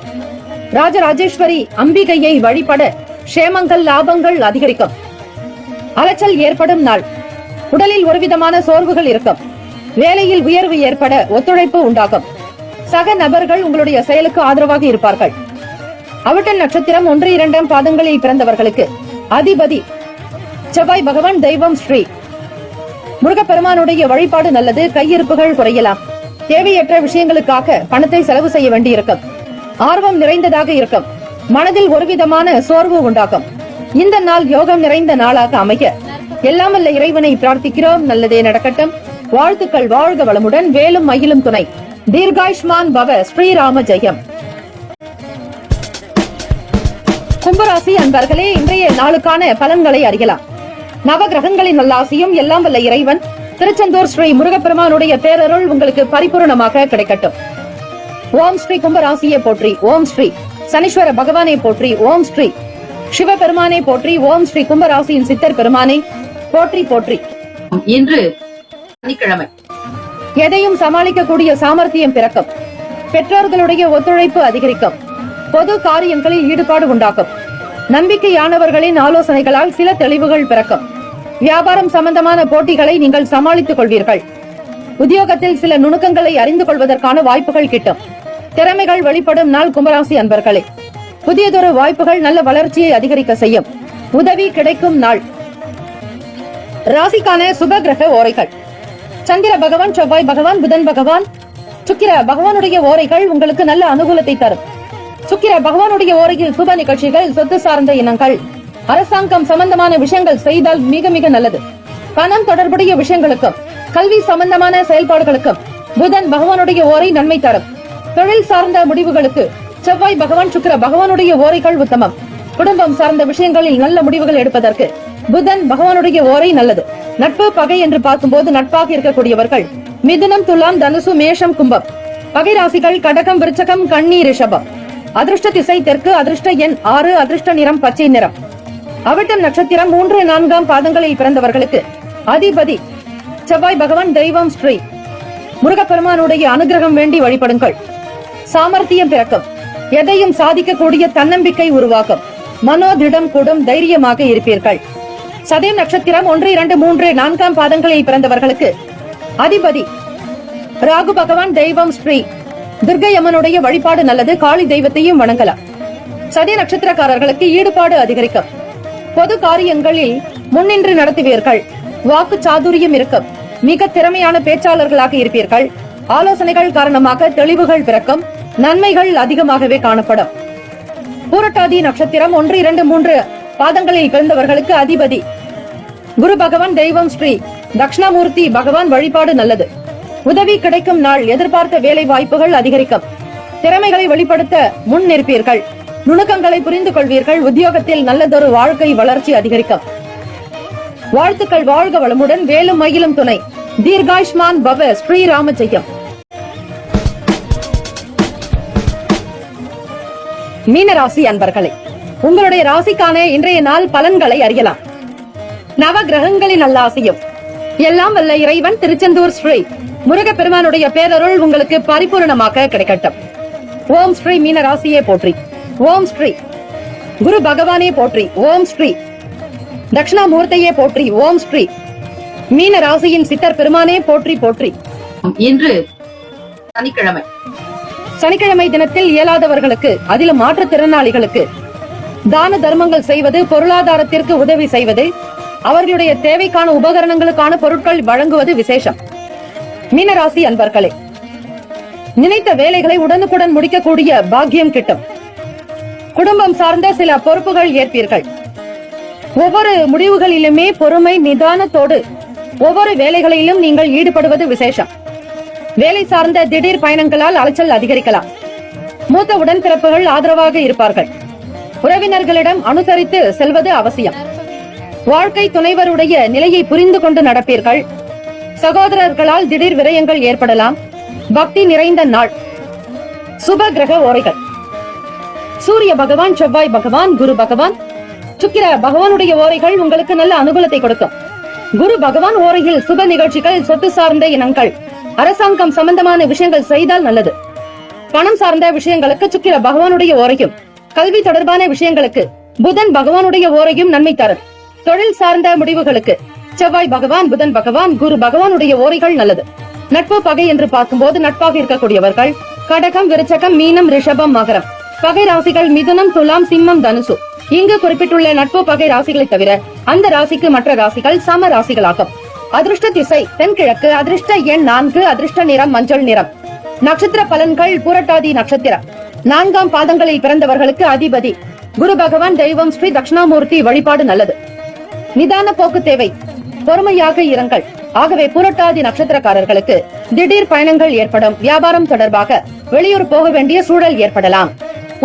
ராஜராஜேஸ்வரி அம்பிகையை வழிபட சேமங்கள் லாபங்கள் அதிகரிக்கும். அலைச்சல் ஏற்படும் நாள். உடலில் ஒருவிதமான சோர்வுகள் இருக்கும். வேலையில் உயர்வு ஏற்பட ஒத்துழைப்பு உண்டாகும். சக நபர்கள் உங்களுடைய செயலுக்கு ஆதரவாக இருப்பார்கள். அவிட்டம் நட்சத்திரம் 1, 2ஆம் பாதங்களில் பிறந்தவர்களுக்கு அதிபதி செவ்வாய் பகவான் தெய்வம் ஸ்ரீ முருகப்பெருமானுடைய வழிபாடு நல்லது. கையிருப்புகள் குறையலாம். தேவையற்ற விஷயங்களுக்காக பணத்தை செலவு செய்ய வேண்டியிருக்கும். ஆர்வம் நிறைந்ததாக இருக்கும். மனதில் ஒருவிதமான சோர்வு உண்டாகும். இந்த நாள் யோகம் நிறைந்த நாளாக அமைய எல்லாம் வல்ல இறைவனை பிரார்த்திக்கிறோம். நல்லதே நடக்கட்டும். வாழ்த்துக்கள். வாழ்க வளமுடன். வேலும் மயிலும் துணை. தீர்காயுஷ்மான் பவ. ஸ்ரீராம ஜெயம். கும்பராசி அன்பர்களே, இன்றைய நாளுக்கான பலன்களை அறியலாம். நவ கிரகங்களின் நல்லாசியும் எல்லாம் வல்ல இறைவன் திருச்செந்தூர் ஸ்ரீ முருகப்பெருமானுடைய பேரருள் உங்களுக்கு பரிபூர்ணமாக கிடைக்கட்டும். ஓம் ஸ்ரீ கும்பராசியை போற்றி. ஓம் ஸ்ரீ சனீஸ்வர பகவானை போற்றி. ஓம் ஸ்ரீ சிவபெருமானை போற்றி. ஓம் ஸ்ரீ கும்பராசியின் சித்தர் பெருமானை போற்றி போற்றி. இன்று சனிக்கிழமை. எதையும் சமாளிக்கக்கூடிய சாமர்த்தியம் பிறக்கும். பெற்றோர்களுடைய ஒத்துழைப்பு அதிகரிக்கும். பொது காரியங்களில் ஈடுபாடு உண்டாகும். நம்பிக்கையானவர்களின் ஆலோசனைகளால் சில தெளிவுகள் பிறக்கும். வியாபாரம் சம்பந்தமான போட்டிகளை நீங்கள் சமாளித்துக் கொள்வீர்கள். உத்தியோகத்தில் சில நுணுக்கங்களை அறிந்து கொள்வதற்கான வாய்ப்புகள் கிட்டும். திறமைகள் வெளிப்படும் நாள் கும்பராசி அன்பர்களே. புதியதொரு வாய்ப்புகள் நல்ல வளர்ச்சியை அதிகரிக்க செய்யும். உதவி கிடைக்கும் நாள். ராசிக்கான சுப கிரக ஓரைகள். சந்திர பகவான், செவ்வாய் பகவான், புதன் பகவான், சுக்கிர பகவானுடைய ஓரைகள் உங்களுக்கு நல்ல அனுகூலத்தை தரும். சுக்கிர பகவானுடைய ஓரையில் சுப நிகழ்ச்சிகள், சொத்து சார்ந்த இனங்கள், அரசாங்கம் சம்பந்தமான விஷயங்கள் செய்தால் மிக மிக நல்லது. பணம் தொடர்புடைய விஷயங்களுக்கும் கல்வி சம்பந்தமான செயல்பாடுகளுக்கும் புதன் பகவானுடைய ஓரை நன்மை தரும். தொழில் சார்ந்த முடிவுகளுக்கு செவ்வாய் பகவான் சுக்கிர பகவானுடைய ஓரைகள் உத்தமம். குடும்பம் சார்ந்த விஷயங்களில் நல்ல முடிவுகள் எடுப்பதற்கு புதன் பகவானுடைய ஓரை நல்லது. நட்பு பகை என்று பார்க்கும்போது நட்பாக இருக்கக்கூடியவர்கள் மிதுனம், துலாம், தனுசு, மேஷம், கும்பம். பகை ராசிகள் கடகம், விருச்சகம், கன்னி, ரிஷபம். அதிர்ஷ்ட திசை தெற்கு. அதிர்ஷ்ட எண் 6. அதிர்ஷ்ட நிறம் பச்சை நிறம். அவிட்டம் நட்சத்திரம் 3, 4 பாதங்களில் பிறந்தவர்களுக்கு அதிபதி செவ்வாய் பகவான். தெய்வம் ஸ்ரீ முருகப்பெருமானுடைய அனுகிரகம் வேண்டி வழிபடுங்கள். சாமர்த்தியம் பிறக்கும். எதையும் சாதிக்கக்கூடிய தன்னம்பிக்கை உருவாக்கும். மனோதிடம் கூடும். தைரியமாக இருப்பீர்கள். சதயம் நட்சத்திரம் 1, 2, 3, 4 பாதங்களில் பிறந்தவர்களுக்கு அதிபதி ராகு பகவான். தெய்வம் ஸ்ரீ துர்க்கை அம்மனுடைய வழிபாடு நல்லது. காளி தெய்வத்தையும் வணங்கலாம். சதய நட்சத்திரக்காரர்களுக்கு ஈடுபாடு அதிகரிக்கும். பொது காரியங்களில் முன்னின்று நடத்துவீர்கள். வாக்கு சாதுரியம் இருக்கும். மிக திறமையான பேச்சாளர்களாக இருப்பீர்கள். ஆலோசனைகள் காரணமாக தெளிவுகள் பிறக்கும். நன்மைகள் அதிகமாகவே காணப்படும். பூரட்டாதி நட்சத்திரம் 1, 2, 3 பாதங்களில் பிறந்தவர்களுக்கு அதிபதி குரு பகவான். தெய்வம் ஸ்ரீ தட்சிணாமூர்த்தி பகவான். வழிபாடு நல்லது. உதவி கிடைக்கும் நாள். எதிர்பார்த்த வேலை வாய்ப்புகள் அதிகரிக்கும். திறமைகளை வெளிப்படுத்த முன் நிற்பீர்கள். நுணுக்கங்களை புரிந்து கொள்வீர்கள். உத்தியோகத்தில் நல்லதொரு வாழ்க்கை வளர்ச்சி அதிகரிக்கும். வாழ்த்துக்கள். வாழ்க வளமுடன். வேலும் மயிலும் துணை. தீர்காயுஷ்மான் பவ. ஸ்ரீராம ஜெயம். மீனராசி அன்பர்களே, உங்களுடைய ராசிக்கான இன்றைய நாள் பலன்களை அறியலாம். நவ கிரகங்களின் நல்லாசியும் எல்லாம் வல்ல இறைவன் திருச்செந்தூர் ஸ்ரீ முருகப்பெருமானுடைய பேரருள் உங்களுக்கு பரிபூர்ணமாக கிடைக்கட்டும். ஓம் ஸ்ரீ மீனராசியே போற்றி. ஓம் ஸ்ரீ குரு பகவானே போற்றி. ஓம் ஸ்ரீ தட்சிணாமூர்த்தியே போற்றி. ஓம் ஸ்ரீ மீன ராசியின் சித்தர் பெருமானே போற்றி போற்றி. இன்று சனிக்கிழமை. சனிக்கிழமை தினத்தில் இயலாதவர்களுக்கு, அதிலும் மாற்றுத்திறனாளிகளுக்கு தான தர்மங்கள் செய்வது, பொருளாதாரத்திற்கு உதவி செய்வது, அவர்களுடைய தேவைக்கான உபகரணங்களுக்கான பொருட்கள் வழங்குவது விசேஷம். மீனராசி அன்பர்களே, நினைத்த வேலைகளை உடனுக்குடன் முடிக்கக்கூடிய பாக்கியம் கிட்டும். குடும்பம் சார்ந்த சில பொறுப்புகள் ஏற்பீர்கள். ஒவ்வொரு முடிவுகளிலுமே பொறுமை நிதானத்தோடு ஒவ்வொரு வேலைகளிலும் நீங்கள் ஈடுபடுவது விசேஷம். வேலை சார்ந்த திடீர் பயணங்களால் அலைச்சல் அதிகரிக்கலாம். மூத்த உடன்பிறப்புகள் ஆதரவாக இருப்பார்கள். உறவினர்களிடம் அனுசரித்து செல்வது அவசியம். வாழ்க்கை துணைவருடைய நிலையை புரிந்து கொண்டு நடப்பீர்கள். சகோதரர்களால் திடீர் விரயங்கள் ஏற்படலாம். பக்தி நிறைந்த நாள். சுப கிரக ஓரைகள். சூரிய பகவான், செவ்வாய் பகவான், குரு பகவான், சுக்கிர பகவானுடைய ஓரைகள் உங்களுக்கு நல்ல அனுகூலத்தை கொடுக்கும். குரு பகவான் ஓரையில் சுப நிகழ்ச்சிகள், சொத்து சார்ந்த இனங்கள், அரசாங்கம் சம்பந்தமான விஷயங்கள் செய்தால் நல்லது. பணம் சார்ந்த விஷயங்களுக்கு சுக்கிர பகவானுடைய ஓரையும், கல்வி தொடர்பான விஷயங்களுக்கு புதன் பகவானுடைய ஓரையும் நன்மை தரும். தொழில் சார்ந்த முடிவுகளுக்கு செவ்வாய் பகவான், புதன் பகவான், குரு பகவானுடைய ஓரைகள் நல்லது. நட்பு பகை என்று பார்க்கும்போது நட்பாக இருக்கக்கூடியவர்கள் கடகம், விருச்சகம், மீனம், ரிஷபம், மகரம். பகை ராசிகள் மிதுனம், துலாம், சிம்மம், தனுசு. இங்கு குறிப்பிட்டுள்ள நட்பு பகை ராசிகளை தவிர அந்த ராசிக்கு மற்ற ராசிகள் சம ராசிகளாகும். அதிர்ஷ்ட திசை தென்கிழக்கு. அதிர்ஷ்ட எண் 4. அதிர்ஷ்ட நிறம் மஞ்சள் நிறம். நட்சத்திர பலன்கள். பூரட்டாதி நட்சத்திரம் 4 பாதங்களில் பிறந்தவர்களுக்கு அதிபதி குரு பகவான். தெய்வம் ஸ்ரீ தட்சிணாமூர்த்தி. வழிபாடு நல்லது. நிதான போக்கு தேவை. பொறுமையாக இருங்கள். ஆகவே பூரட்டாதி நட்சத்திரக்காரர்களுக்கு திடீர் பயணங்கள் ஏற்படும். வியாபாரம் தொடர்பாக வெளியூர் போக வேண்டிய சூழல் ஏற்படலாம்.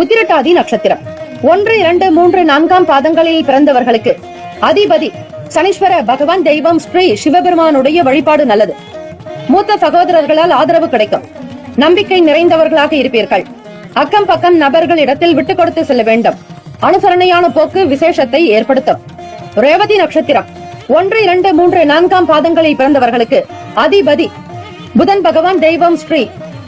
உத்திரட்டாதி நட்சத்திரம் 1, 2, 3, 4 பாதங்களில் பிறந்தவர்களுக்கு அதிபதி சனீஸ்வர பகவான். தெய்வம் ஸ்ரீ சிவபெருமானுடைய வழிபாடு நல்லது. மூத்த சகோதரர்களால் ஆதரவு கிடைக்கும். நம்பிக்கை நிறைந்தவர்களாக இருப்பீர்கள். அக்கம் பக்கம் நபர்கள் இடத்தில் விட்டுக் கொடுத்து செல்ல வேண்டும். அனுசரணையான போக்கு விசேஷத்தை ஏற்படுத்தும். ரேவதி நட்சத்திரம் 1, 2, 3, 4 பாதங்களில் பிறந்தவர்களுக்கு அதிபதி புதன் பகவான். தெய்வம் ஸ்ரீ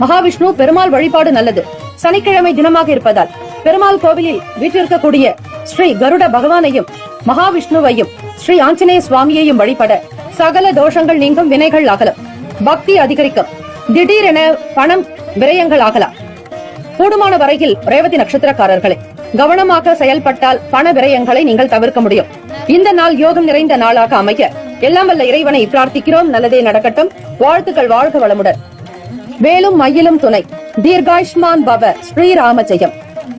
மகாவிஷ்ணு. பெருமாள் வழிபாடு நல்லது. சனிக்கிழமை தினமாக இருப்பதால் பெருமாள் கோவிலில் வீற்றிருக்கக்கூடிய ஸ்ரீ கருட பகவானையும், மகாவிஷ்ணுவையும், ஸ்ரீ ஆஞ்சநேய சுவாமியையும் வழிபட சகல தோஷங்கள் நீங்கும். வினைகள் அகலும். பக்தி அதிகரிக்கும். திடீரென பணம் விரயங்கள் ஆகலாம். கூடுமான வரையில் ரேவதி நட்சத்திரக்காரர்களை கவனமாக செயல்பட்டால் பண விரயங்களை நீங்கள் தவிர்க்க முடியும். இந்த நாள் யோகம் நிறைந்த நாளாக அமைய எல்லாம் வல்ல இறைவனை பிரார்த்திக்கிறோம். நல்லதே நடக்கட்டும். வாழ்த்துக்கள். வாழ்க வளமுடன். வேலும் மயிலும் துணை. தீர்காயுஷ்மான் பவ. ஸ்ரீராம ஜெயம்.